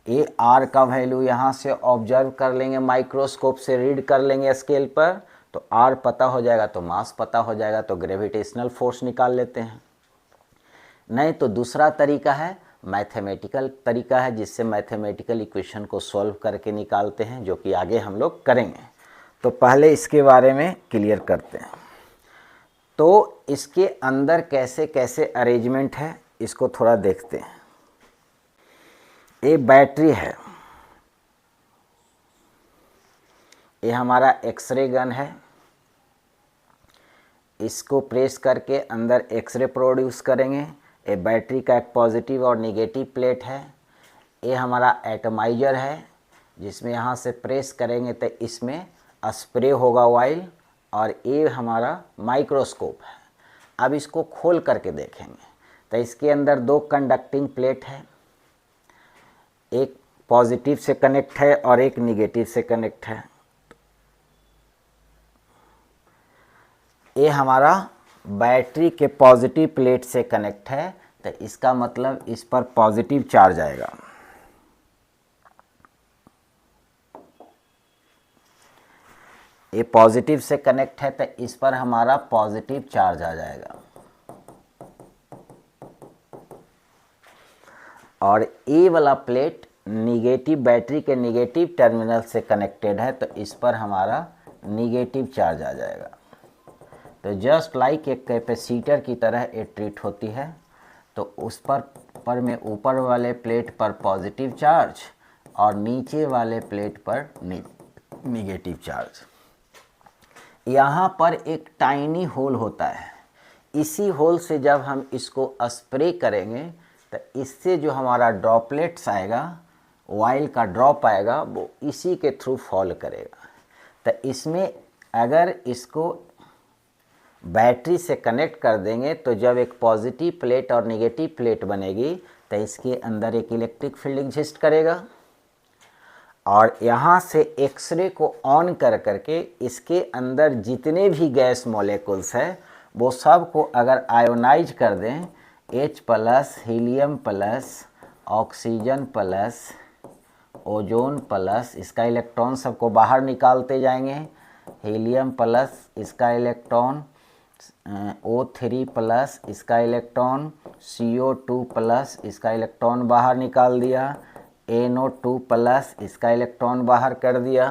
ये आर का वैल्यू यहाँ से ऑब्जर्व कर लेंगे, माइक्रोस्कोप से रीड कर लेंगे स्केल पर, तो आर पता हो जाएगा तो मास पता हो जाएगा, तो ग्रेविटेशनल फोर्स निकाल लेते हैं। नहीं तो दूसरा तरीका है मैथमेटिकल तरीका है, जिससे मैथमेटिकल इक्वेशन को सॉल्व करके निकालते हैं, जो कि आगे हम लोग करेंगे। तो पहले इसके बारे में क्लियर करते हैं। तो इसके अंदर कैसे कैसे अरेंजमेंट है इसको थोड़ा देखते हैं। ये बैटरी है, ये हमारा एक्सरे गन है, इसको प्रेस करके अंदर एक्सरे प्रोड्यूस करेंगे। ये बैटरी का एक पॉजिटिव और नेगेटिव प्लेट है। ये हमारा एटमाइजर है, जिसमें यहाँ से प्रेस करेंगे तो इसमें स्प्रे होगा ऑयल, और ये हमारा माइक्रोस्कोप है। अब इसको खोल करके देखेंगे तो इसके अंदर दो कंडक्टिंग प्लेट है, एक पॉजिटिव से कनेक्ट है और एक निगेटिव से कनेक्ट है। ये हमारा बैटरी के पॉजिटिव प्लेट से कनेक्ट है, तो इसका मतलब इस पर पॉजिटिव चार्ज आएगा। ये पॉजिटिव से कनेक्ट है तो इस पर हमारा पॉजिटिव चार्ज आ जाएगा, और ये वाला प्लेट निगेटिव, बैटरी के निगेटिव टर्मिनल से कनेक्टेड है, तो इस पर हमारा निगेटिव चार्ज आ जाएगा। तो जस्ट लाइक एक कैपेसिटर की तरह ये ट्रीट होती है। तो उस पर में ऊपर वाले प्लेट पर पॉजिटिव चार्ज और नीचे वाले प्लेट पर निगेटिव चार्ज। यहाँ पर एक टाइनी होल होता है, इसी होल से जब हम इसको स्प्रे करेंगे तो इससे जो हमारा ड्रॉपलेट्स आएगा, ऑयल का ड्रॉप आएगा, वो इसी के थ्रू फॉल करेगा। तो इसमें अगर इसको बैटरी से कनेक्ट कर देंगे तो जब एक पॉजिटिव प्लेट और नेगेटिव प्लेट बनेगी तो इसके अंदर एक इलेक्ट्रिक फील्ड एग्जिस्ट करेगा, और यहाँ से एक्सरे को ऑन कर करके इसके अंदर जितने भी गैस मॉलिक्यूल्स है वो सब को अगर आयोनाइज कर दें, H+, helium plus, oxygen plus, ozone plus, इसका इलेक्ट्रॉन सबको बाहर निकालते जाएंगे, हीलियम प्लस इसका इलेक्ट्रॉन, O3 प्लस इसका इलेक्ट्रॉन, CO2 प्लस इसका इलेक्ट्रॉन बाहर निकाल दिया, NO2 प्लस इसका इलेक्ट्रॉन बाहर कर दिया।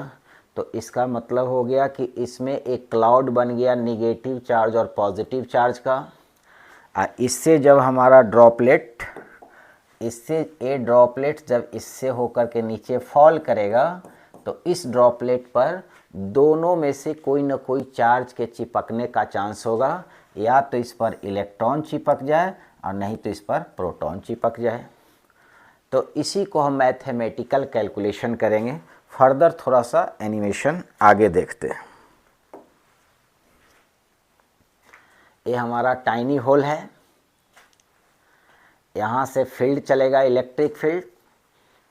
तो इसका मतलब हो गया कि इसमें एक क्लाउड बन गया निगेटिव चार्ज और पॉजिटिव चार्ज का। इससे जब हमारा ड्रॉपलेट, इससे ये ड्रॉपलेट जब इससे होकर के नीचे फॉल करेगा तो इस ड्रॉपलेट पर दोनों में से कोई ना कोई चार्ज के चिपकने का चांस होगा, या तो इस पर इलेक्ट्रॉन चिपक जाए और नहीं तो इस पर प्रोटॉन चिपक जाए। तो इसी को हम मैथमेटिकल कैलकुलेशन करेंगे। फर्दर थोड़ा सा एनिमेशन आगे देखते हैं। ये हमारा टाइनी होल है, यहाँ से फील्ड चलेगा, इलेक्ट्रिक फील्ड,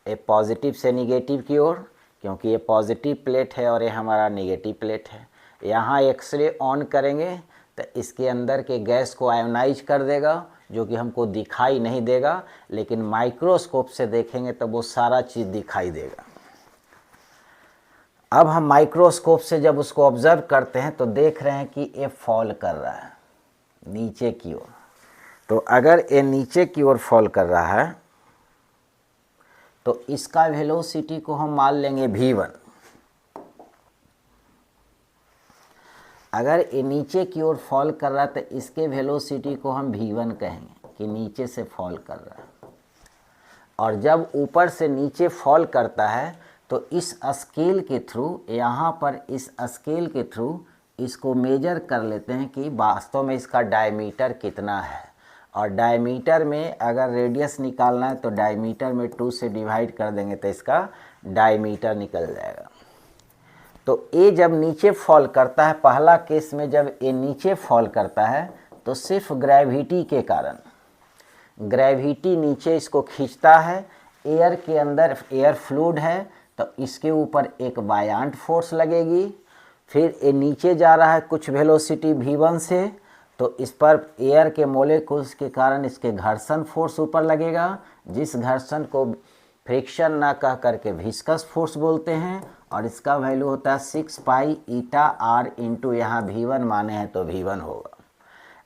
ये पॉजिटिव से निगेटिव की ओर, क्योंकि ये पॉजिटिव प्लेट है और ये हमारा निगेटिव प्लेट है। यहाँ एक्सरे ऑन करेंगे तो इसके अंदर के गैस को आयोनाइज कर देगा, जो कि हमको दिखाई नहीं देगा, लेकिन माइक्रोस्कोप से देखेंगे तो वो सारा चीज़ दिखाई देगा। अब हम माइक्रोस्कोप से जब उसको ऑब्जर्व करते हैं तो देख रहे हैं कि ये फॉल कर रहा है नीचे की ओर। तो अगर ये नीचे की ओर फॉल कर रहा है तो इसका वेलोसिटी को हम मान लेंगे v1। अगर ये नीचे की ओर फॉल कर रहा है तो इसके वेलोसिटी को हम v1 कहेंगे कि नीचे से फॉल कर रहा है। और जब ऊपर से नीचे फॉल करता है तो इस स्केल के थ्रू, यहाँ पर इस स्केल के थ्रू इसको मेजर कर लेते हैं कि वास्तव में इसका डायमीटर कितना है। और डायमीटर में अगर रेडियस निकालना है तो डायमीटर में 2 से डिवाइड कर देंगे तो इसका डायमीटर निकल जाएगा। तो ये जब नीचे फॉल करता है, पहला केस में जब ये नीचे फॉल करता है तो सिर्फ ग्रेविटी के कारण, ग्रेविटी नीचे इसको खींचता है। एयर के अंदर एयर फ्लूइड है तो इसके ऊपर एक बायांट फोर्स लगेगी। फिर ये नीचे जा रहा है कुछ वेलोसिटी v1 से, तो इस पर एयर के मोलेकुल्स के कारण इसके घर्षण फोर्स ऊपर लगेगा, जिस घर्षण को फ्रिक्शन ना कह करके विस्कस फोर्स बोलते हैं, और इसका वैल्यू होता है 6 पाई ईटा r इंटू यहाँ v1 माने हैं तो v1 होगा।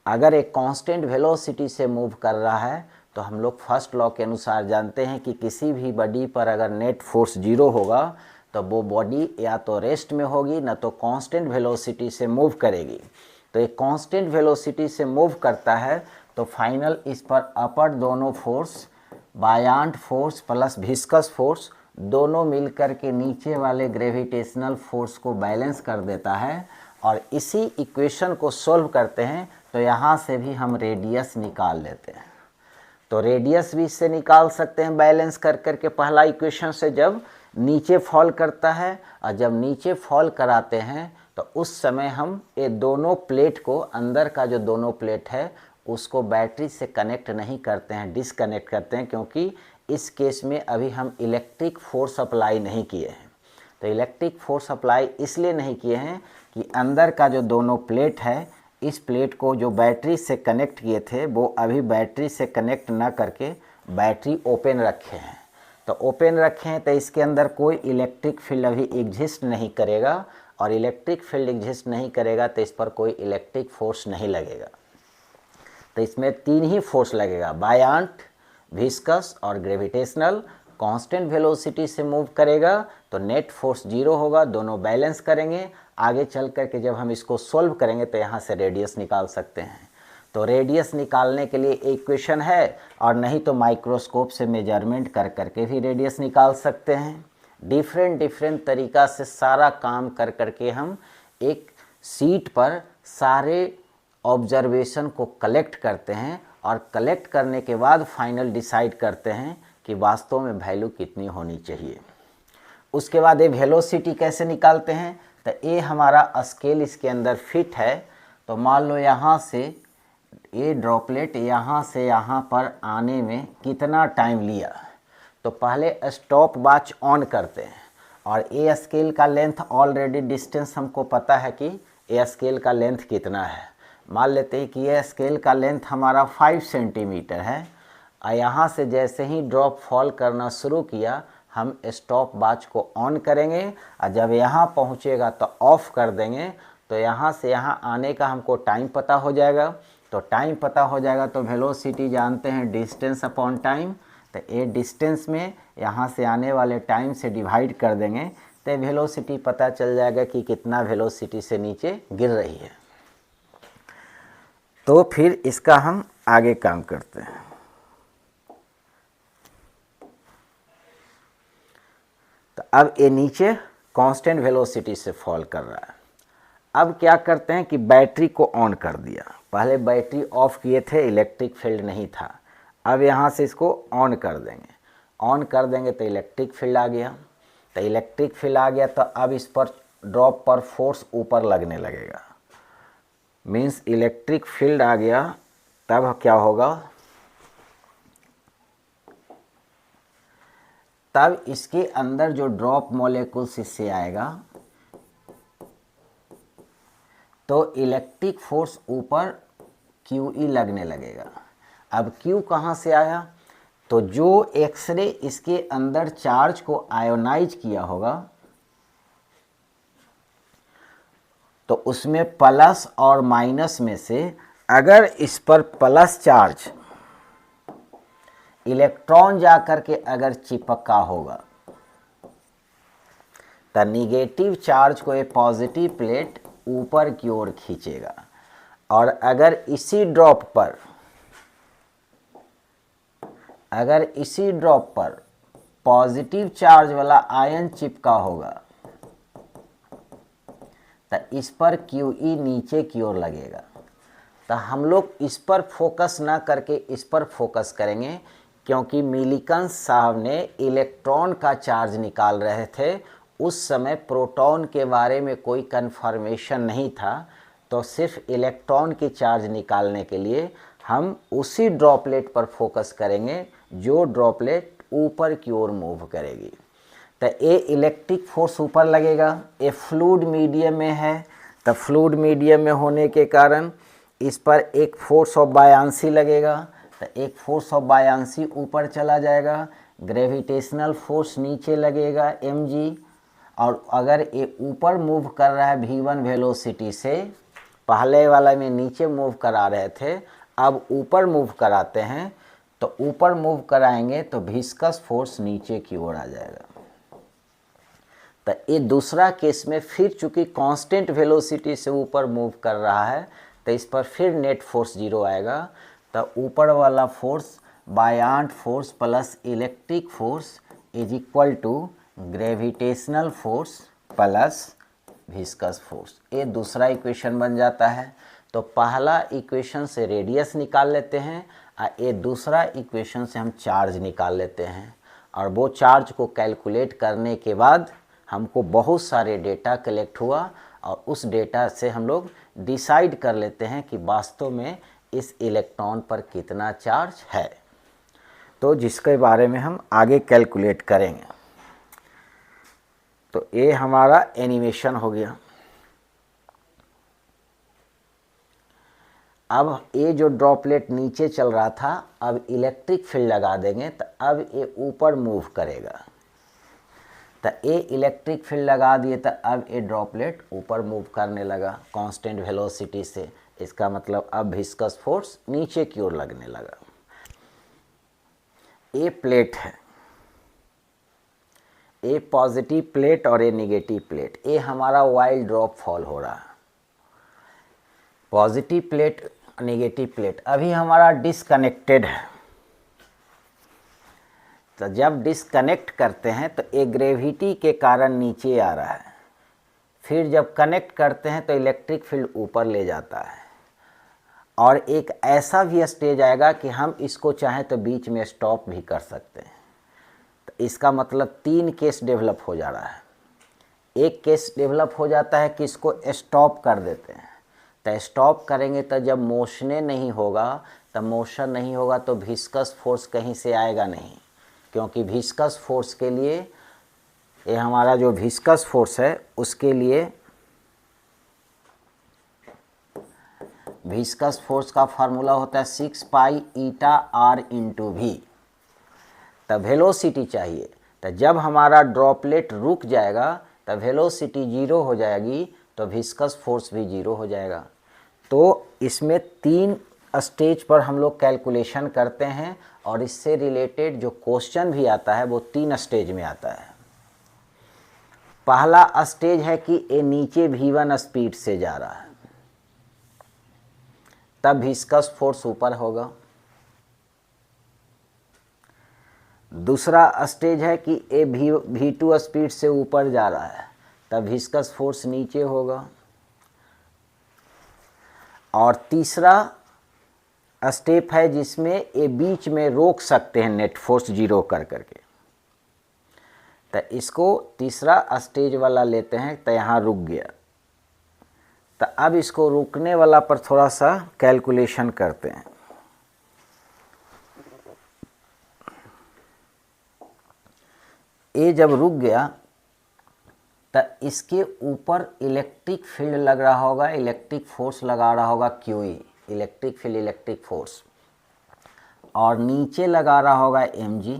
अगर एक कांस्टेंट वेलोसिटी से मूव कर रहा है तो हम लोग फर्स्ट लॉ के अनुसार जानते हैं कि किसी भी बॉडी पर अगर नेट फोर्स 0 होगा तो वो बॉडी या तो रेस्ट में होगी ना तो कांस्टेंट वेलोसिटी से मूव करेगी। तो एक कांस्टेंट वेलोसिटी से मूव करता है तो फाइनल इस पर अपर दोनों force, buoyant force plus viscous force, दोनों मिलकर के नीचे वाले ग्रेविटेशनल फोर्स को बैलेंस कर देता है। और इसी इक्वेशन को सॉल्व करते हैं तो यहाँ से भी हम रेडियस निकाल लेते हैं। तो रेडियस भी इससे निकाल सकते हैं बैलेंस कर करके पहला इक्वेशन से, जब नीचे फॉल करता है और जब नीचे फॉल कराते हैं तो उस समय हम ये दोनों प्लेट को, अंदर का जो दोनों प्लेट है उसको बैटरी से कनेक्ट नहीं करते हैं, डिसकनेक्ट करते हैं, क्योंकि इस केस में अभी हम इलेक्ट्रिक फोर्स अप्लाई नहीं किए हैं। तो इलेक्ट्रिक फोर्स अप्लाई इसलिए नहीं किए हैं कि अंदर का जो दोनों प्लेट है, इस प्लेट को जो बैटरी से कनेक्ट किए थे वो अभी बैटरी से कनेक्ट ना करके बैटरी ओपन रखे हैं। तो ओपन रखे हैं तो इसके अंदर कोई इलेक्ट्रिक फील्ड अभी एग्जिस्ट नहीं करेगा, और इलेक्ट्रिक फील्ड एग्जिस्ट नहीं करेगा तो इस पर कोई इलेक्ट्रिक फोर्स नहीं लगेगा। तो इसमें 3 ही फोर्स लगेगा, बायांट, विस्कस और ग्रेविटेशनल। कांस्टेंट वेलोसिटी से मूव करेगा तो नेट फोर्स 0 होगा, दोनों बैलेंस करेंगे। आगे चल करके जब हम इसको सॉल्व करेंगे तो यहाँ से रेडियस निकाल सकते हैं। तो रेडियस निकालने के लिए इक्वेशन है, और नहीं तो माइक्रोस्कोप से मेजरमेंट कर करके भी रेडियस निकाल सकते हैं। डिफरेंट तरीक़ा से सारा काम कर करके हम एक सीट पर सारे ऑब्जर्वेशन को कलेक्ट करते हैं, और कलेक्ट करने के बाद फाइनल डिसाइड करते हैं कि वास्तव में वैल्यू कितनी होनी चाहिए। उसके बाद ये वेलोसिटी कैसे निकालते हैं, तो ये हमारा स्केल इसके अंदर फिट है। तो मान लो यहाँ से ये ड्रॉपलेट यहाँ से यहाँ पर आने में कितना टाइम लिया, तो पहले स्टॉप वॉच ऑन करते हैं, और ए स्केल का लेंथ ऑलरेडी डिस्टेंस हमको पता है कि ए स्केल का लेंथ कितना है। मान लेते हैं कि ये स्केल का लेंथ हमारा 5 सेंटीमीटर है, और यहाँ से जैसे ही ड्रॉप फॉल करना शुरू किया हम स्टॉप वॉच को ऑन करेंगे, और जब यहाँ पहुँचेगा तो ऑफ़ कर देंगे। तो यहाँ से यहाँ आने का हमको टाइम पता हो जाएगा। तो टाइम पता हो जाएगा तो वेलोसिटी जानते हैं डिस्टेंस अपॉन टाइम। तो ये डिस्टेंस में यहाँ से आने वाले टाइम से डिवाइड कर देंगे तो वेलोसिटी पता चल जाएगा कि कितना वेलोसिटी से नीचे गिर रही है। तो फिर इसका हम आगे काम करते हैं। तो अब ये नीचे कांस्टेंट वेलोसिटी से फॉल कर रहा है। अब क्या करते हैं कि बैटरी को ऑन कर दिया। पहले बैटरी ऑफ किए थे, इलेक्ट्रिक फील्ड नहीं था। अब यहाँ से इसको ऑन कर देंगे। ऑन कर देंगे तो इलेक्ट्रिक फील्ड आ गया। तो इलेक्ट्रिक फील्ड आ गया तो अब इस पर ड्रॉप पर फोर्स ऊपर लगने लगेगा, मीन्स इलेक्ट्रिक फील्ड आ गया। तब क्या होगा, तब इसके अंदर जो ड्रॉप मॉलिक्यूल्स इससे आएगा तो इलेक्ट्रिक फोर्स ऊपर QE लगने लगेगा। अब Q कहाँ से आया, तो जो एक्सरे इसके अंदर चार्ज को आयोनाइज किया होगा तो उसमें प्लस और माइनस में से अगर इस पर प्लस चार्ज इलेक्ट्रॉन जाकर के अगर चिपका होगा तो निगेटिव चार्ज को ये पॉजिटिव प्लेट ऊपर की ओर खींचेगा, और अगर इसी ड्रॉप पर पॉजिटिव चार्ज वाला आयन चिपका होगा तो इस पर QE नीचे की ओर लगेगा। तो हम लोग इस पर फोकस ना करके इस पर फोकस करेंगे, क्योंकि मिलिकन्स साहब ने इलेक्ट्रॉन का चार्ज निकाल रहे थे। उस समय प्रोटॉन के बारे में कोई कन्फर्मेशन नहीं था, तो सिर्फ इलेक्ट्रॉन की चार्ज निकालने के लिए हम उसी ड्रॉपलेट पर फोकस करेंगे जो ड्रॉपलेट ऊपर की ओर मूव करेगी। तो ये इलेक्ट्रिक फोर्स ऊपर लगेगा। ये फ्लूइड मीडियम में है, तो फ्लूइड मीडियम में होने के कारण इस पर एक फोर्स ऑफ बायांसी लगेगा। तो एक फोर्स ऑफ बायांसी ऊपर चला जाएगा, ग्रेविटेशनल फोर्स नीचे लगेगा mg। और अगर ये ऊपर मूव कर रहा है v1 वेलोसिटी से, पहले वाला में नीचे मूव करा रहे थे, अब ऊपर मूव कराते हैं, तो ऊपर मूव कराएंगे तो विस्कस फोर्स नीचे की ओर आ जाएगा। तो ये दूसरा केस में फिर चूंकि कांस्टेंट वेलोसिटी से ऊपर मूव कर रहा है तो इस पर फिर नेट फोर्स 0 आएगा। तो ऊपर वाला force buoyant force plus electric force is equal to gravitational force plus viscous force. ये दूसरा इक्वेशन बन जाता है। तो पहला इक्वेशन से रेडियस निकाल लेते हैं और ये दूसरा इक्वेशन से हम चार्ज निकाल लेते हैं, और वो चार्ज को कैलकुलेट करने के बाद हमको बहुत सारे डेटा कलेक्ट हुआ और उस डेटा से हम लोग डिसाइड कर लेते हैं कि वास्तव में इस इलेक्ट्रॉन पर कितना चार्ज है, तो जिसके बारे में हम आगे कैलकुलेट करेंगे। तो ये हमारा एनिमेशन हो गया। अब ये जो ड्रॉपलेट नीचे चल रहा था, अब इलेक्ट्रिक फील्ड लगा देंगे तो अब ये ऊपर मूव करेगा। तो ये इलेक्ट्रिक फील्ड लगा दिए तो अब ये ड्रॉपलेट ऊपर मूव करने लगा कांस्टेंट वेलोसिटी से। इसका मतलब अब विस्कस फोर्स नीचे की ओर लगने लगा। ये प्लेट है, ये पॉजिटिव प्लेट और ये निगेटिव प्लेट। ये हमारा वाइल ड्रॉप फॉल हो रहा है। पॉजिटिव प्लेट, निगेटिव प्लेट अभी हमारा डिसकनेक्टेड है। तो जब डिसकनेक्ट करते हैं तो एक ग्रेविटी के कारण नीचे आ रहा है, फिर जब कनेक्ट करते हैं तो इलेक्ट्रिक फील्ड ऊपर ले जाता है, और एक ऐसा भी स्टेज आएगा कि हम इसको चाहें तो बीच में स्टॉप भी कर सकते हैं। तो इसका मतलब 3 केस डेवलप हो जा रहा है। एक केस डेवलप हो जाता है कि इसको स्टॉप कर देते हैं। तो स्टॉप करेंगे तो जब मोशने नहीं होगा, तब मोशन नहीं होगा तो विस्कस फोर्स कहीं से आएगा नहीं, क्योंकि विस्कस फोर्स के लिए, ये हमारा जो विस्कस फोर्स है उसके लिए विस्कस फोर्स का फार्मूला होता है 6 pi eta are into we. तब वेलोसिटी चाहिए, तो जब हमारा ड्रॉपलेट रुक जाएगा तब वेलोसिटी 0 हो जाएगी, तो विस्कस फोर्स भी 0 हो जाएगा। तो इसमें 3 स्टेज पर हम लोग कैलकुलेशन करते हैं, और इससे रिलेटेड जो क्वेश्चन भी आता है वो 3 स्टेज में आता है। पहला स्टेज है कि ये नीचे v1 स्पीड से जा रहा है, तब विस्कस फोर्स ऊपर होगा। दूसरा स्टेज है कि ये v2 स्पीड से ऊपर जा रहा है, तब विस्कस फोर्स नीचे होगा। और तीसरा स्टेप है जिसमें ये बीच में रोक सकते हैं नेट फोर्स 0 कर करके, तो इसको तीसरा स्टेज वाला लेते हैं। तो यहाँ रुक गया, तो अब इसको रुकने वाला पर थोड़ा सा कैलकुलेशन करते हैं। ये जब रुक गया तो इसके ऊपर इलेक्ट्रिक फील्ड लग रहा होगा, इलेक्ट्रिक फोर्स लगा रहा होगा QE, electric field, electric force, और नीचे लगा रहा होगा mg,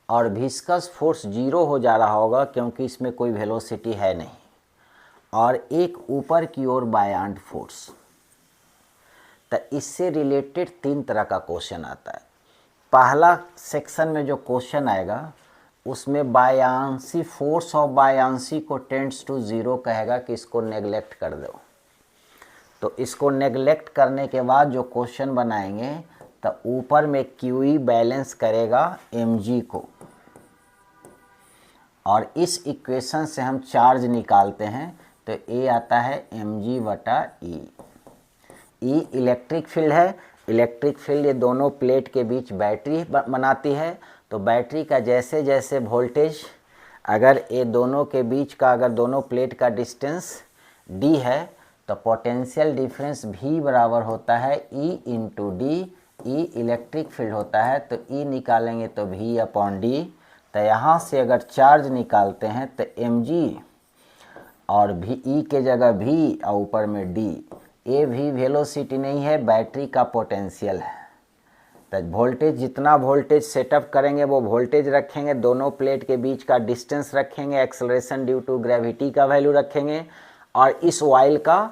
और विस्कस फोर्स 0 हो जा रहा होगा क्योंकि इसमें कोई वेलोसिटी है नहीं, और एक ऊपर की ओर बायॉन्ड फोर्स। तो इससे रिलेटेड 3 तरह का क्वेश्चन आता है। पहला सेक्शन में जो क्वेश्चन आएगा उसमें बायांसी फोर्स ऑफ बायांसी को टेंड्स टू 0 कहेगा कि इसको नेगलेक्ट कर दो। तो इसको नेगलेक्ट करने के बाद जो क्वेश्चन बनाएंगे तो ऊपर में QE बैलेंस करेगा mg को, और इस इक्वेशन से हम चार्ज निकालते हैं तो ये आता है mg/e। E इलेक्ट्रिक फील्ड है। इलेक्ट्रिक फील्ड ये दोनों प्लेट के बीच बैटरी बनाती है। तो बैटरी का जैसे जैसे वोल्टेज, अगर ये दोनों के बीच का, अगर दोनों प्लेट का डिस्टेंस d है तो पोटेंशियल डिफरेंस V बराबर होता है E into D. E electric field होता है तो E निकालेंगे तो V/d। तो यहाँ से अगर चार्ज निकालते हैं तो mg और E के जगह V और ऊपर में d। ये भी वेलोसिटी नहीं है, बैटरी का पोटेंशियल है। तो वोल्टेज, जितना वोल्टेज सेटअप करेंगे वो वोल्टेज रखेंगे, दोनों प्लेट के बीच का डिस्टेंस रखेंगे, एक्सेलरेशन ड्यू टू ग्रेविटी का वैल्यू रखेंगे, और इस वाइल का,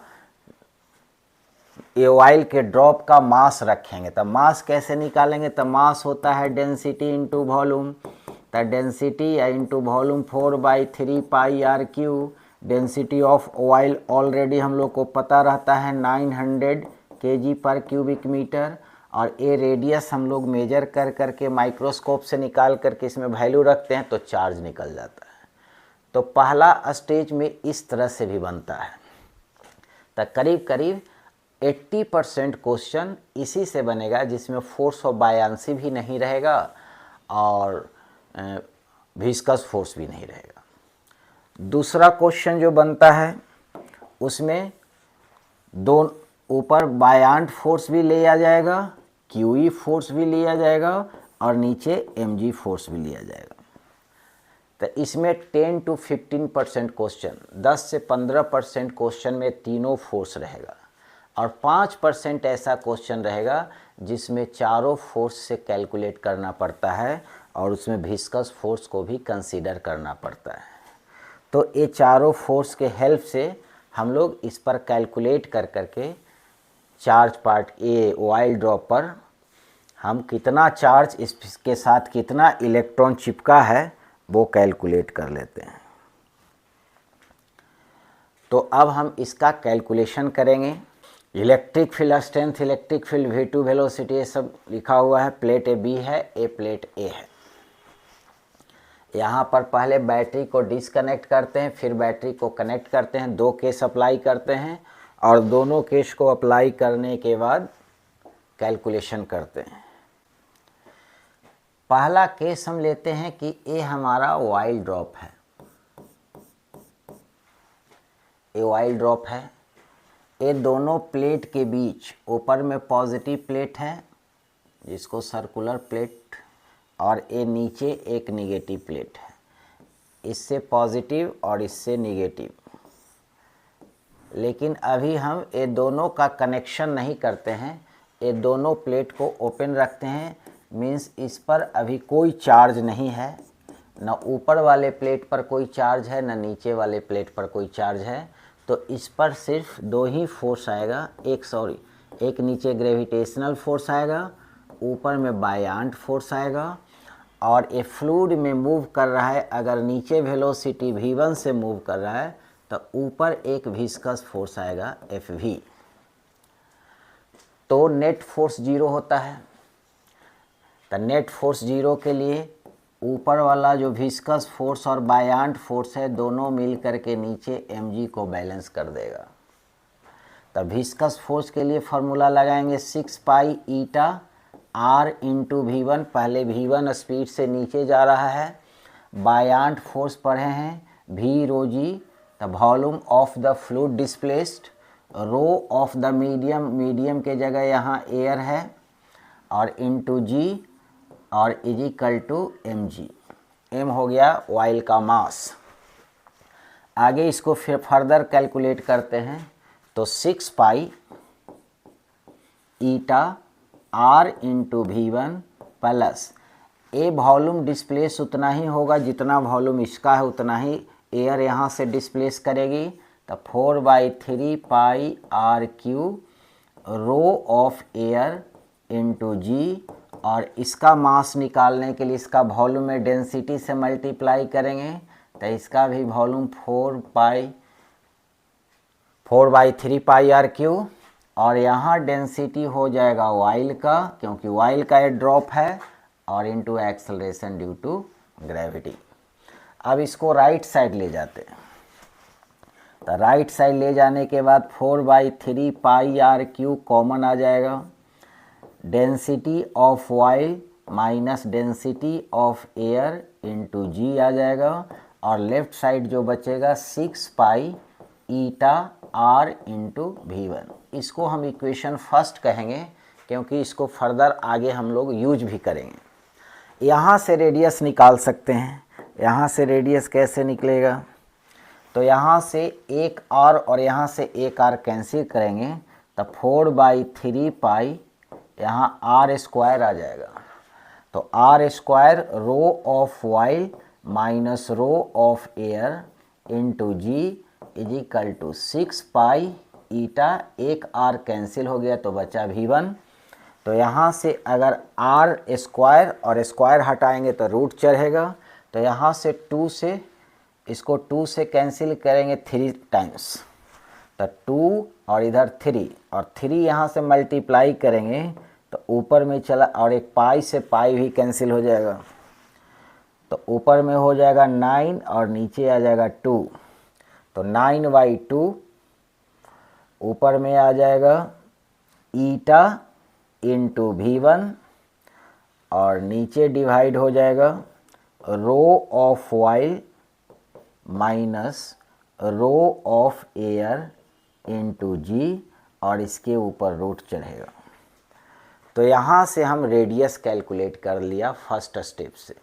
ये वाइल के ड्रॉप का मास रखेंगे। तो मास कैसे निकालेंगे? तो मास होता है डेंसिटी इंटू वॉल्यूम। तो density into volume 4/3 pi r3। Density of oil already हम लोग को पता रहता है 900 kg/m², और ये रेडियस हम लोग मेजर कर करके माइक्रोस्कोप से निकाल करके इसमें वैल्यू रखते हैं तो चार्ज निकल जाता है। तो पहला स्टेज में इस तरह से भी बनता है। तो तो करीब करीब 80% क्वेश्चन इसी से बनेगा, जिसमें फोर्स ऑफ बायांसी भी नहीं रहेगा और विस्कस फोर्स भी नहीं रहेगा। दूसरा क्वेश्चन जो बनता है उसमें दो ऊपर बायांट फोर्स भी लिया जाएगा, क्यूई फोर्स भी लिया जाएगा और नीचे एमजी फोर्स भी लिया जाएगा। तो इसमें 10 to 15% क्वेश्चन, 10 से 15% क्वेश्चन में तीनों फोर्स रहेगा और 5% ऐसा क्वेश्चन रहेगा जिसमें चारों फोर्स से कैलकुलेट करना पड़ता है और उसमें विस्कस फोर्स को भी कंसीडर करना पड़ता है। तो ये चारों फोर्स के हेल्प से हम लोग इस पर कैलकुलेट कर करके charge part A oil drop पर हम कितना चार्ज इसके साथ कितना इलेक्ट्रॉन चिपका है वो कैलकुलेट कर लेते हैं। तो अब हम इसका कैलकुलेशन करेंगे। Electric field strength, electric field V2 velocity, ये सब लिखा हुआ है। प्लेट ए बी है, ए प्लेट ए है। यहाँ पर पहले बैटरी को डिसकनेक्ट करते हैं, फिर बैटरी को कनेक्ट करते हैं, 2 केस अप्लाई करते हैं और दोनों केस को अप्लाई करने के बाद कैलकुलेशन करते हैं। पहला केस हम लेते हैं कि ये हमारा ऑयल ड्रॉप है, ये ऑयल ड्रॉप है। ये दोनों प्लेट के बीच ऊपर में पॉजिटिव प्लेट है जिसको सर्कुलर प्लेट, और ये नीचे एक निगेटिव प्लेट है, इससे पॉजिटिव और इससे निगेटिव। लेकिन अभी हम ये दोनों का कनेक्शन नहीं करते हैं, ये दोनों प्लेट को ओपन रखते हैं। मीन्स इस पर अभी कोई चार्ज नहीं है, न ऊपर वाले प्लेट पर कोई चार्ज है न नीचे वाले प्लेट पर कोई चार्ज है। तो इस पर सिर्फ 2 ही फोर्स आएगा, एक नीचे ग्रेविटेशनल फोर्स आएगा, ऊपर में बायांट फोर्स आएगा। और ये फ्लूइड में मूव कर रहा है, अगर नीचे वेलोसिटी v1 से मूव कर रहा है तो ऊपर एक विस्कस फोर्स आएगा Fv। तो नेट फोर्स 0 होता है। तो नेट फोर्स 0 के लिए ऊपर वाला जो विस्कस फोर्स और बायांट फोर्स है दोनों मिल करके नीचे mg को बैलेंस कर देगा। तो विस्कस फोर्स के लिए फॉर्मूला लगाएंगे 6 pi eta r into V1। पहले V1 स्पीड से नीचे जा रहा है। बायांट फोर्स पढ़े हैं v rho g, the volume of the fluid displaced, rho of the medium के जगह यहाँ एयर है, और इंटू जी और is equal to mg। m हो गया ऑयल का मास। आगे इसको फिर फर्दर कैलकुलेट करते हैं। तो 6 pi eta r into V1 plus ए वॉल्यूम डिस्प्लेस उतना ही होगा जितना वॉल्यूम इसका है, उतना ही एयर यहाँ से डिस्प्लेस करेगी। तो 4/3 pi r cube rho of air into जी, और इसका मास निकालने के लिए इसका वॉल्यूम में डेंसिटी से मल्टीप्लाई करेंगे। तो इसका भी वॉल्यूम 4/3 पाई r क्यू, और यहाँ डेंसिटी हो जाएगा ऑयल का, क्योंकि ऑयल का ये ड्रॉप है, और into acceleration due to gravity. अब इसको राइट साइड ले जाते हैं। तो राइट साइड ले जाने के बाद 4/3 पाई r क्यू कॉमन आ जाएगा। Density of oil minus density of air into G आ जाएगा, और लेफ्ट साइड जो बचेगा 6 pi eta r into V1। इसको हम इक्वेशन फर्स्ट कहेंगे क्योंकि इसको फर्दर आगे हम लोग यूज भी करेंगे। यहाँ से रेडियस निकाल सकते हैं। यहाँ से रेडियस कैसे निकलेगा? तो यहाँ से एक r और यहाँ से एक r कैंसिल करेंगे तो 4/3 पाई यहाँ r स्क्वायर आ जाएगा। तो r square rho of oil minus rho of air into g is equal to 6 pi eta. एक r कैंसिल हो गया तो बचा V1। तो यहाँ से अगर r स्क्वायर और स्क्वायर हटाएंगे तो रूट चढ़ेगा। तो यहाँ से 2 से इसको 2 से कैंसिल करेंगे 3 टाइम्स, तो 2 और इधर 3 और 3 यहाँ से मल्टीप्लाई करेंगे तो ऊपर में चला, और एक पाई से पाई भी कैंसिल हो जाएगा। तो ऊपर में हो जाएगा 9 और नीचे आ जाएगा 2। तो 9/2 ऊपर में आ जाएगा ईटा इंटू V1 और नीचे डिवाइड हो जाएगा rho of oil minus rho of air into G और इसके ऊपर रूट चढ़ेगा। तो यहाँ से हम रेडियस कैलकुलेट कर लिया फर्स्ट स्टेप से।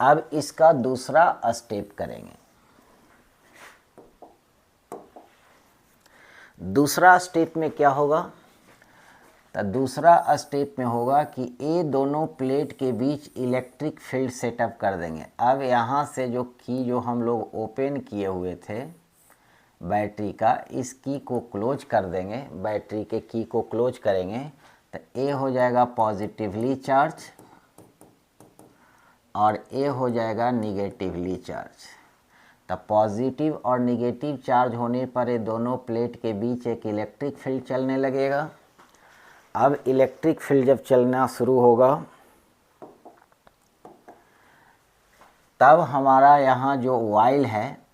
अब इसका दूसरा स्टेप करेंगे। दूसरा स्टेप में क्या होगा? तो दूसरा स्टेप में होगा कि ये दोनों प्लेट के बीच इलेक्ट्रिक फील्ड सेटअप कर देंगे। अब यहाँ से जो की जो हम लोग ओपन किए हुए थे बैटरी का, इस की को क्लोज कर देंगे, बैटरी के की को क्लोज करेंगे तो ए हो जाएगा पॉजिटिवली चार्ज और ए हो जाएगा निगेटिवली चार्ज। तो पॉजिटिव और निगेटिव चार्ज होने पर ये दोनों प्लेट के बीच एक इलेक्ट्रिक फील्ड चलने लगेगा। अब इलेक्ट्रिक फील्ड जब चलना शुरू होगा तब हमारा यहाँ जो वाइल है,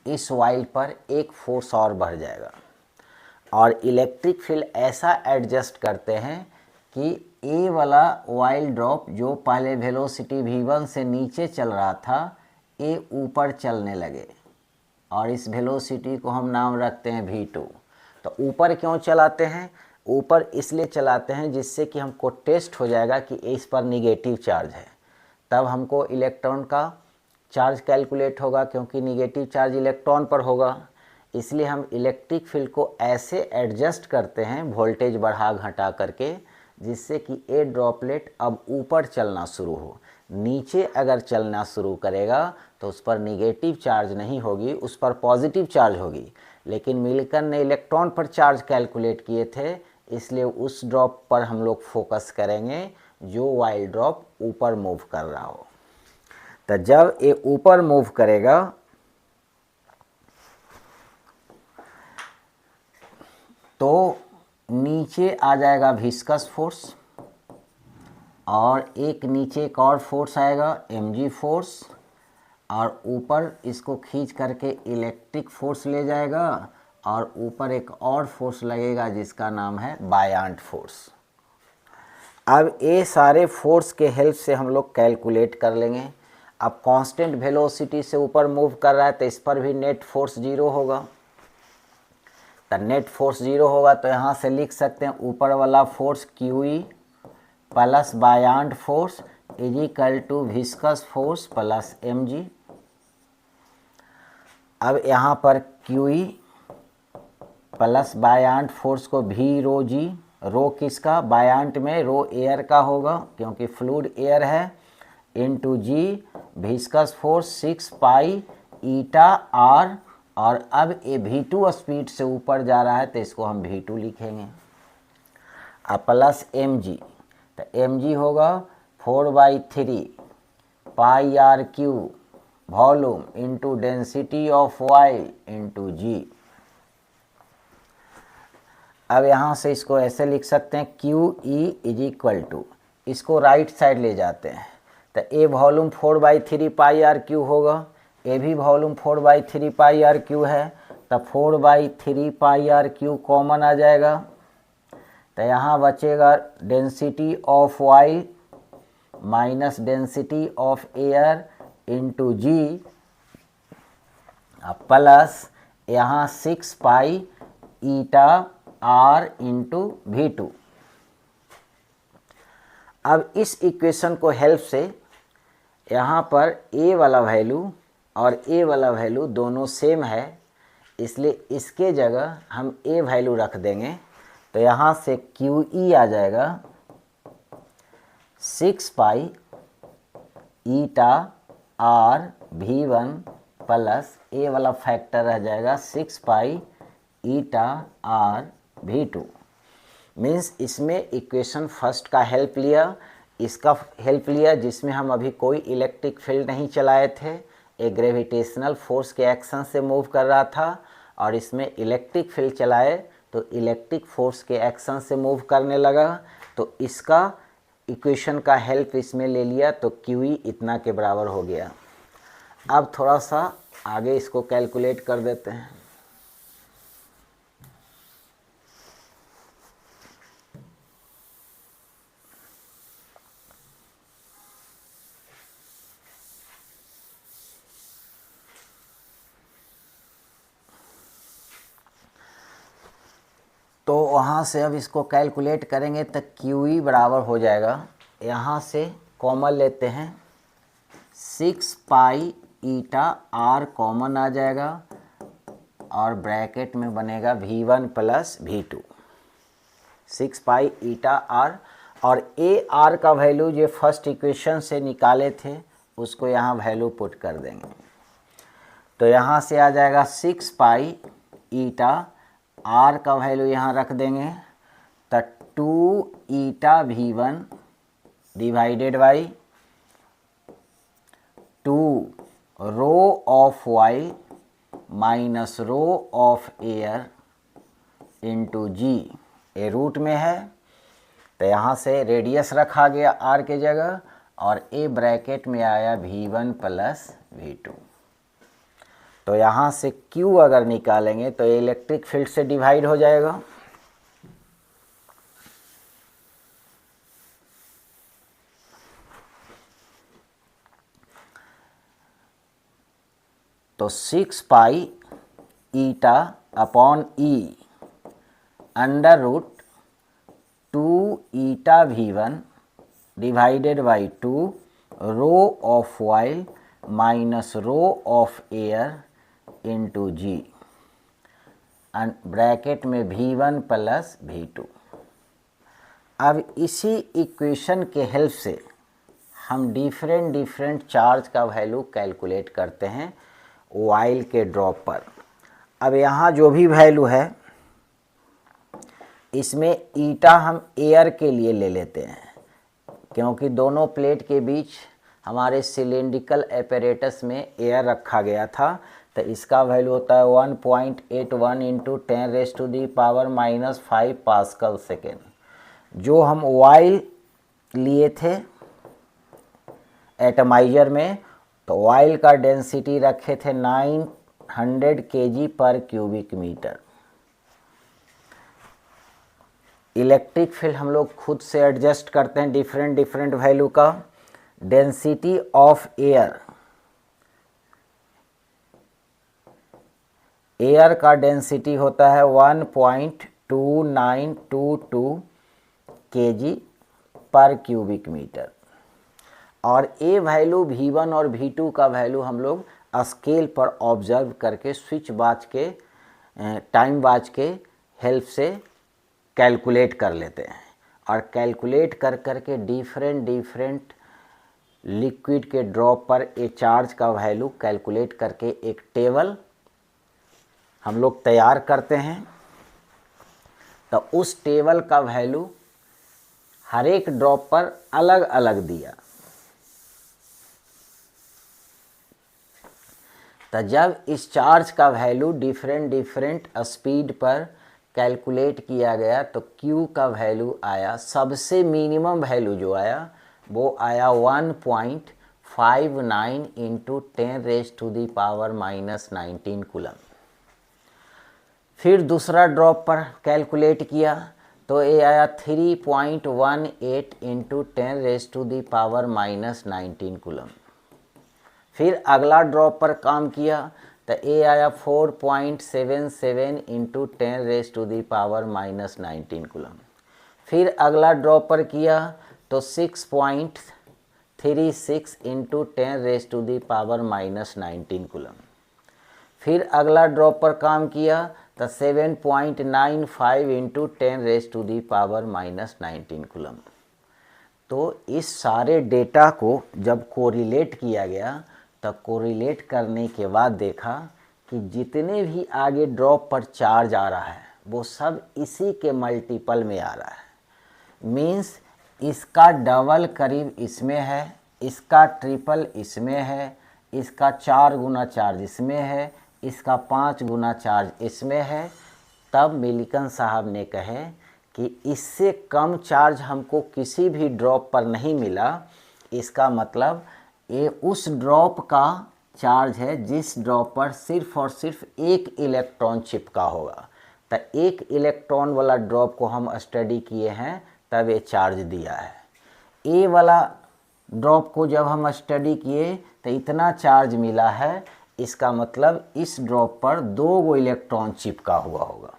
इस वाइल पर एक फोर्स और बढ़ जाएगा और इलेक्ट्रिक फील्ड ऐसा एडजस्ट करते हैं कि ए वाला वाइल ड्रॉप जो पहले वेलोसिटी V1 से नीचे चल रहा था, ए ऊपर चलने लगे और इस वेलोसिटी को हम नाम रखते हैं V2। तो ऊपर क्यों चलाते हैं? ऊपर इसलिए चलाते हैं जिससे कि हमको टेस्ट हो जाएगा कि इस पर निगेटिव चार्ज है, तब हमको इलेक्ट्रॉन का चार्ज कैलकुलेट होगा, क्योंकि निगेटिव चार्ज इलेक्ट्रॉन पर होगा। इसलिए हम इलेक्ट्रिक फील्ड को ऐसे एडजस्ट करते हैं वोल्टेज बढ़ा घटा करके, जिससे कि ए ड्रॉपलेट अब ऊपर चलना शुरू हो। नीचे अगर चलना शुरू करेगा तो उस पर निगेटिव चार्ज नहीं होगी, उस पर पॉजिटिव चार्ज होगी। लेकिन मिल्टन ने इलेक्ट्रॉन पर चार्ज कैलकुलेट किए थे, इसलिए उस ड्रॉप पर हम लोग फोकस करेंगे जो वाइल ड्रॉप ऊपर मूव कर रहा हो। तो जब ये ऊपर मूव करेगा तो नीचे आ जाएगा विस्कस फोर्स और एक नीचे एक और फोर्स आएगा mg फोर्स, और ऊपर इसको खींच करके इलेक्ट्रिक फोर्स ले जाएगा और ऊपर एक और फोर्स लगेगा जिसका नाम है बायंट फोर्स। अब ये सारे फोर्स के हेल्प से हम लोग कैलकुलेट कर लेंगे। अब कांस्टेंट वेलोसिटी से ऊपर मूव कर रहा है तो इस पर भी नेट फोर्स 0 होगा। तो नेट फोर्स 0 होगा तो यहाँ से लिख सकते हैं ऊपर वाला force QE plus buoyant force is equal to viscous force plus mg। अब यहाँ पर QE प्लस बायंट फोर्स को V रो G, रो किसका? बायंट में रो एयर का होगा क्योंकि फ्लूइड एयर है, into G viscous force 6 pi eta R। और अब ये V2 स्पीड से ऊपर जा रहा है तो इसको हम V2 लिखेंगे। अब प्लस mg, तो mg होगा 4/3 पाई R³ volume into density of oil into G। अब यहाँ से इसको ऐसे लिख सकते हैं QE इज इक्वल टू, इसको राइट साइड ले जाते हैं तो ए वॉल्यूम 4/3 पाई R³ होगा, ए भी वॉल्यूम 4/3 पाई R³ है, तब 4/3 पाई R³ कॉमन आ जाएगा। तो यहाँ बचेगा density of oil minus density of air into G plus यहाँ 6 pi eta R into V2। अब इस इक्वेशन को हेल्प से यहाँ पर A वाला वैल्यू और A वाला वैल्यू दोनों सेम है, इसलिए इसके जगह हम A वैल्यू रख देंगे। तो यहाँ से QE आ जाएगा 6 pi eta R V1 plus A वाला फैक्टर रह जाएगा 6 pi eta R V2। Means इसमें इक्वेशन फर्स्ट का हेल्प लिया, इसका हेल्प लिया जिसमें हम अभी कोई इलेक्ट्रिक फील्ड नहीं चलाए थे, एक ग्रेविटेशनल फोर्स के एक्शन से मूव कर रहा था, और इसमें इलेक्ट्रिक फील्ड चलाए तो इलेक्ट्रिक फोर्स के एक्शन से मूव करने लगा। तो इसका इक्वेशन का हेल्प इसमें ले लिया तो QE इतना के बराबर हो गया। अब थोड़ा सा आगे इसको कैलकुलेट कर देते हैं। तो वहाँ से अब इसको कैलकुलेट करेंगे तो QE बराबर हो जाएगा, यहाँ से कॉमन लेते हैं 6 पाई ईटा R कॉमन आ जाएगा और ब्रैकेट में बनेगा V1 plus V2, 6 pi eta R। और AR का वैल्यू जो फर्स्ट इक्वेशन से निकाले थे उसको यहाँ वैल्यू पुट कर देंगे। तो यहाँ से आ जाएगा 6 पाई ईटा R का वैल्यू यहाँ रख देंगे तो 2 eta V1 divided by 2 rho of oil minus rho of air into g. A root में है तो यहाँ से रेडियस रखा गया R के जगह और ए ब्रैकेट में आया V1 प्लस V2। तो यहाँ से Q अगर निकालेंगे तो इलेक्ट्रिक फील्ड से डिवाइड हो जाएगा। तो 6 pi eta upon E under root 2 eta V1 divided by 2 rho of oil minus rho of air into G bracket में V1 प्लस V2। अब इसी इक्वेशन के हेल्प से हम डिफरेंट चार्ज का वैल्यू कैलकुलेट करते हैं ऑयल के ड्रॉप पर। अब यहाँ जो भी वैल्यू है इसमें ईटा हम एयर के लिए ले लेते हैं क्योंकि दोनों प्लेट के बीच हमारे सिलेंड्रिकल एपरेटस में एयर रखा गया था। तो इसका वैल्यू होता है 1.81 इंटू 10⁻⁻5 पास्कल सेकेंड। जो हम ऑयल लिए थे एटमाइजर में तो ऑयल का डेंसिटी रखे थे 900 kg पर क्यूबिक मीटर। इलेक्ट्रिक फील्ड हम लोग खुद से एडजस्ट करते हैं डिफरेंट वैल्यू का। डेंसिटी ऑफ एयर का डेंसिटी होता है 1.2922 kg पर क्यूबिक मीटर। और ए वैल्यू V1 और V2 का वैल्यू हम लोग स्केल पर ऑब्जर्व करके स्विच वॉच के टाइम वॉच के हेल्प से कैलकुलेट कर लेते हैं। और कैलकुलेट कर करके डिफरेंट लिक्विड के ड्रॉप पर ए चार्ज का वैल्यू कैलकुलेट करके एक टेबल हम लोग तैयार करते हैं। तो उस टेबल का वैल्यू हर एक ड्रॉप पर अलग अलग दिया। तो जब इस चार्ज का वैल्यू डिफरेंट स्पीड पर कैलकुलेट किया गया तो Q का वैल्यू आया, सबसे मिनिमम वैल्यू जो आया वो आया 1.59 इंटू 10⁻⁻19 कूलम। फिर दूसरा ड्रॉप पर कैलकुलेट किया तो ये आया 3.18 इंटू 10⁻⁻19 कूलम। फिर अगला ड्रॉप पर काम किया तो ए आया 4.77 इंटू 10⁻⁻19 कूलम। फिर अगला ड्रॉप पर किया तो 6.36 इंटू 10⁻⁻19 कूलम। फिर अगला ड्रॉप पर काम किया तो 7.95 इंटू 10⁻⁻19 कूलम। तो इस सारे डेटा को जब कोरिलेट किया गया तो कोरिलेट करने के बाद देखा कि जितने भी आगे ड्रॉप पर चार्ज आ रहा है वो सब इसी के मल्टीपल में आ रहा है। मीन्स इसका डबल करीब इसमें है, इसका ट्रिपल इसमें है, इसका 4 गुना चार्ज इसमें है, इसका 5 गुना चार्ज इसमें है। तब मिल्टन साहब ने कहे कि इससे कम चार्ज हमको किसी भी ड्रॉप पर नहीं मिला। इसका मतलब ये उस ड्रॉप का चार्ज है जिस ड्रॉप पर सिर्फ और सिर्फ एक इलेक्ट्रॉन चिपका होगा। तो एक इलेक्ट्रॉन वाला ड्रॉप को हम स्टडी किए हैं, तब ये चार्ज दिया है। ए वाला ड्रॉप को जब हम स्टडी किए तो इतना चार्ज मिला है, इसका मतलब इस ड्रॉप पर 2 गो इलेक्ट्रॉन चिपका हुआ होगा।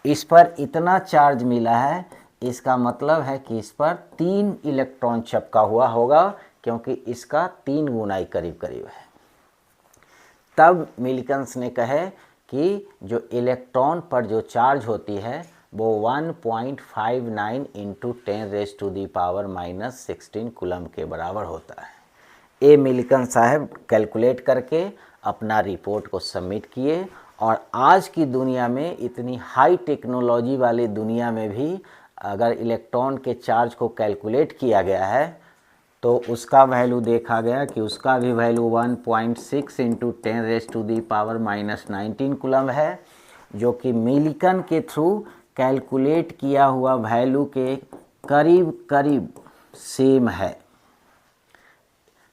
इस पर इतना चार्ज मिला है, इसका मतलब है कि इस पर 3 इलेक्ट्रॉन चिपका हुआ होगा, क्योंकि इसका 3 गुना करीब करीब है। तब मिल्किन्स ने कहे कि जो इलेक्ट्रॉन पर जो चार्ज होती है वो 1.59 इंटू 10⁻⁻16 कूलम के बराबर होता है। ए मिल्किन साहब कैलकुलेट करके अपना रिपोर्ट को सबमिट किए, और आज की दुनिया में इतनी हाई टेक्नोलॉजी वाली दुनिया में भी अगर इलेक्ट्रॉन के चार्ज को कैलकुलेट किया गया है तो उसका वैल्यू देखा गया कि उसका भी वैल्यू 1.6 इंटू 10⁻⁻19 कूलम है, जो कि मिल्किन के थ्रू कैलकुलेट किया हुआ वैल्यू के करीब करीब सेम है।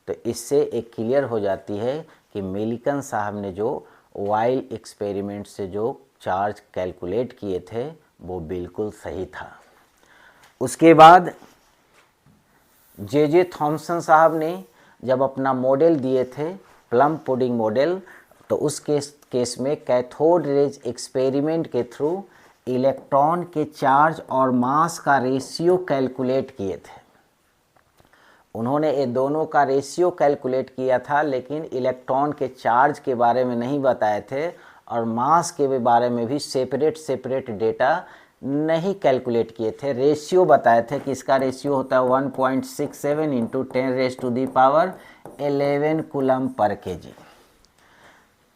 तो इससे एक क्लियर हो जाती है कि मिल्किन साहब ने जो वाइल्ड एक्सपेरिमेंट से जो चार्ज कैलकुलेट किए थे वो बिल्कुल सही था। उसके बाद जे थॉमसन साहब ने जब अपना मॉडल दिए थे प्लम पुडिंग मॉडल, तो उस केस में कैथोड रेज एक्सपेरिमेंट के थ्रू इलेक्ट्रॉन के चार्ज और मास का रेशियो कैलकुलेट किए थे। उन्होंने ये दोनों का रेशियो कैलकुलेट किया था, लेकिन इलेक्ट्रॉन के चार्ज के बारे में नहीं बताए थे, और मास के बारे में भी सेपरेट डेटा नहीं कैलकुलेट किए थे। रेशियो बताए थे कि इसका रेशियो होता है 1.67 इंटू 10⁻11 कूलम पर केजी।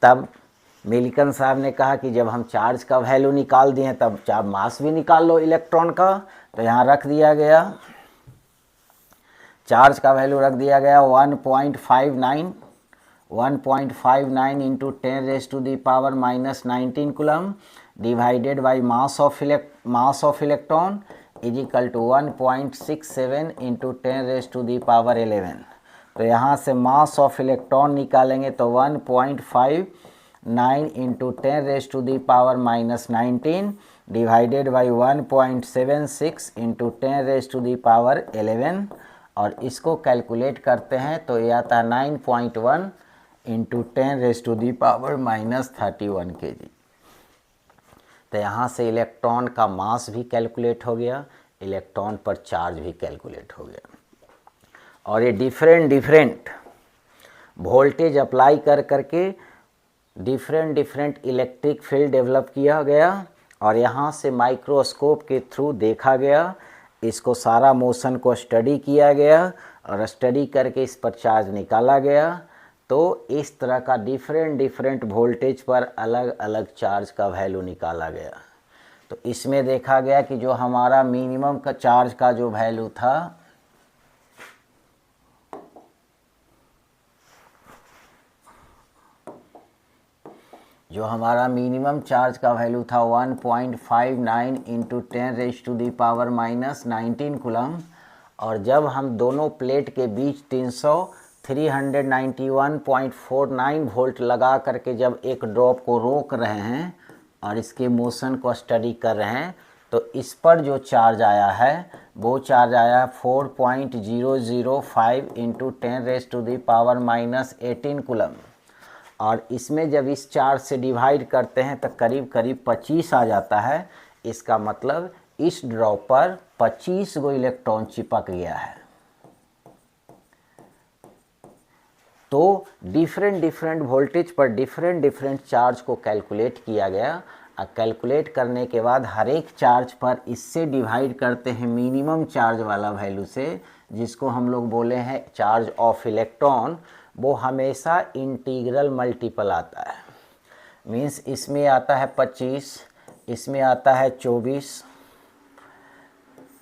तब मिल्किन साहब ने कहा कि जब हम चार्ज का वैल्यू निकाल दिए तब चार्ज मास भी निकाल लो इलेक्ट्रॉन का। तो यहाँ रख दिया गया, चार्ज का वैल्यू रख दिया गया 1.59 into 10⁻⁻19 coulomb divided by mass of electron is equal to 1.67 into 10⁻11। तो यहाँ से मास ऑफ इलेक्ट्रॉन निकालेंगे तो 1.59 इंटू 10⁻⁻19 डिवाइडेड बाई 1.76 इंटू 10⁻11, और इसको कैलकुलेट करते हैं तो ये आता है 9.1 इंटू 10⁻⁻31 केजी। तो यहाँ से इलेक्ट्रॉन का मास भी कैलकुलेट हो गया, इलेक्ट्रॉन पर चार्ज भी कैलकुलेट हो गया, और ये डिफरेंट वोल्टेज अप्लाई करके डिफरेंट इलेक्ट्रिक फील्ड डेवलप किया गया, और यहाँ से माइक्रोस्कोप के थ्रू देखा गया, इसको सारा मोशन को स्टडी किया गया, और स्टडी करके इस पर चार्ज निकाला गया। तो इस तरह का डिफरेंट वोल्टेज पर अलग अलग चार्ज का वैल्यू निकाला गया। तो इसमें देखा गया कि जो हमारा मिनिमम का चार्ज का जो वैल्यू था, जो हमारा मिनिमम चार्ज का वैल्यू था 1.59 इंटू 10⁻⁻19 कूलम, और जब हम दोनों प्लेट के बीच 391.49 वोल्ट लगा करके जब एक ड्रॉप को रोक रहे हैं और इसके मोशन को स्टडी कर रहे हैं, तो इस पर जो चार्ज आया है वो चार्ज आया 4.005 इंटू 10⁻⁻18 कूलम, और इसमें जब इस चार्ज से डिवाइड करते हैं तो करीब करीब 25 आ जाता है। इसका मतलब इस ड्रॉप पर 25 गो इलेक्ट्रॉन चिपक गया है। तो डिफरेंट वोल्टेज पर डिफरेंट चार्ज को कैलकुलेट किया गया, और कैलकुलेट करने के बाद हर एक चार्ज पर इससे डिवाइड करते हैं मिनिमम चार्ज वाला वैल्यू से, जिसको हम लोग बोले हैं चार्ज ऑफ इलेक्ट्रॉन। वो हमेशा इंटीग्रल मल्टीपल आता है, मीन्स इसमें आता है 25, इसमें आता है 24,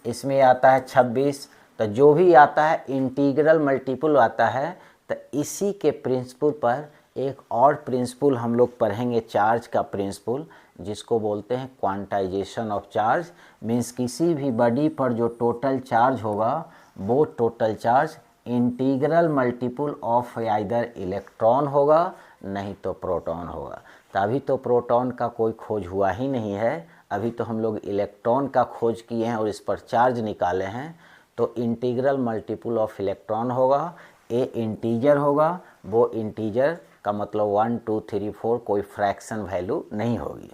इसमें आता है 26, तो जो भी आता है इंटीग्रल मल्टीपल आता है। तो इसी के प्रिंसिपल पर एक और प्रिंसिपल हम लोग पढ़ेंगे, चार्ज का प्रिंसिपल, जिसको बोलते हैं क्वांटाइजेशन ऑफ चार्ज। मीन्स किसी भी बॉडी पर जो टोटल चार्ज होगा वो total charge integral multiple of either electron होगा नहीं तो प्रोटॉन होगा। तभी तो प्रोटॉन का कोई खोज हुआ ही नहीं है, अभी तो हम लोग इलेक्ट्रॉन का खोज किए हैं और इस पर चार्ज निकाले हैं। तो इंटीग्रल मल्टीपल ऑफ इलेक्ट्रॉन होगा, ए इंटीजर होगा, वो इंटीजर का मतलब 1 2 3 4 कोई फ्रैक्शन वैल्यू नहीं होगी।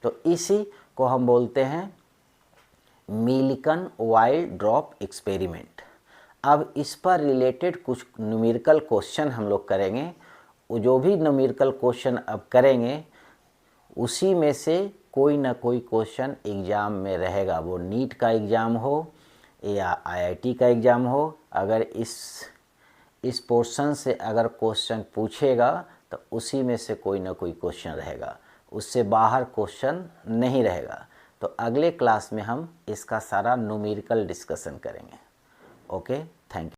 तो इसी को हम बोलते हैं मिलिकन वाइल्ड ड्रॉप एक्सपेरिमेंट। अब इस पर रिलेटेड कुछ न्यूमेरिकल क्वेश्चन हम लोग करेंगे। वो जो भी न्यूमेरिकल क्वेश्चन अब करेंगे उसी में से कोई ना कोई क्वेश्चन एग्ज़ाम में रहेगा, वो नीट का एग्ज़ाम हो या आईआईटी का एग्ज़ाम हो। अगर इस पोर्शन से अगर क्वेश्चन पूछेगा तो उसी में से कोई ना कोई क्वेश्चन रहेगा, उससे बाहर क्वेश्चन नहीं रहेगा। तो अगले क्लास में हम इसका सारा न्यूमेरिकल डिस्कशन करेंगे। Okay, thank you.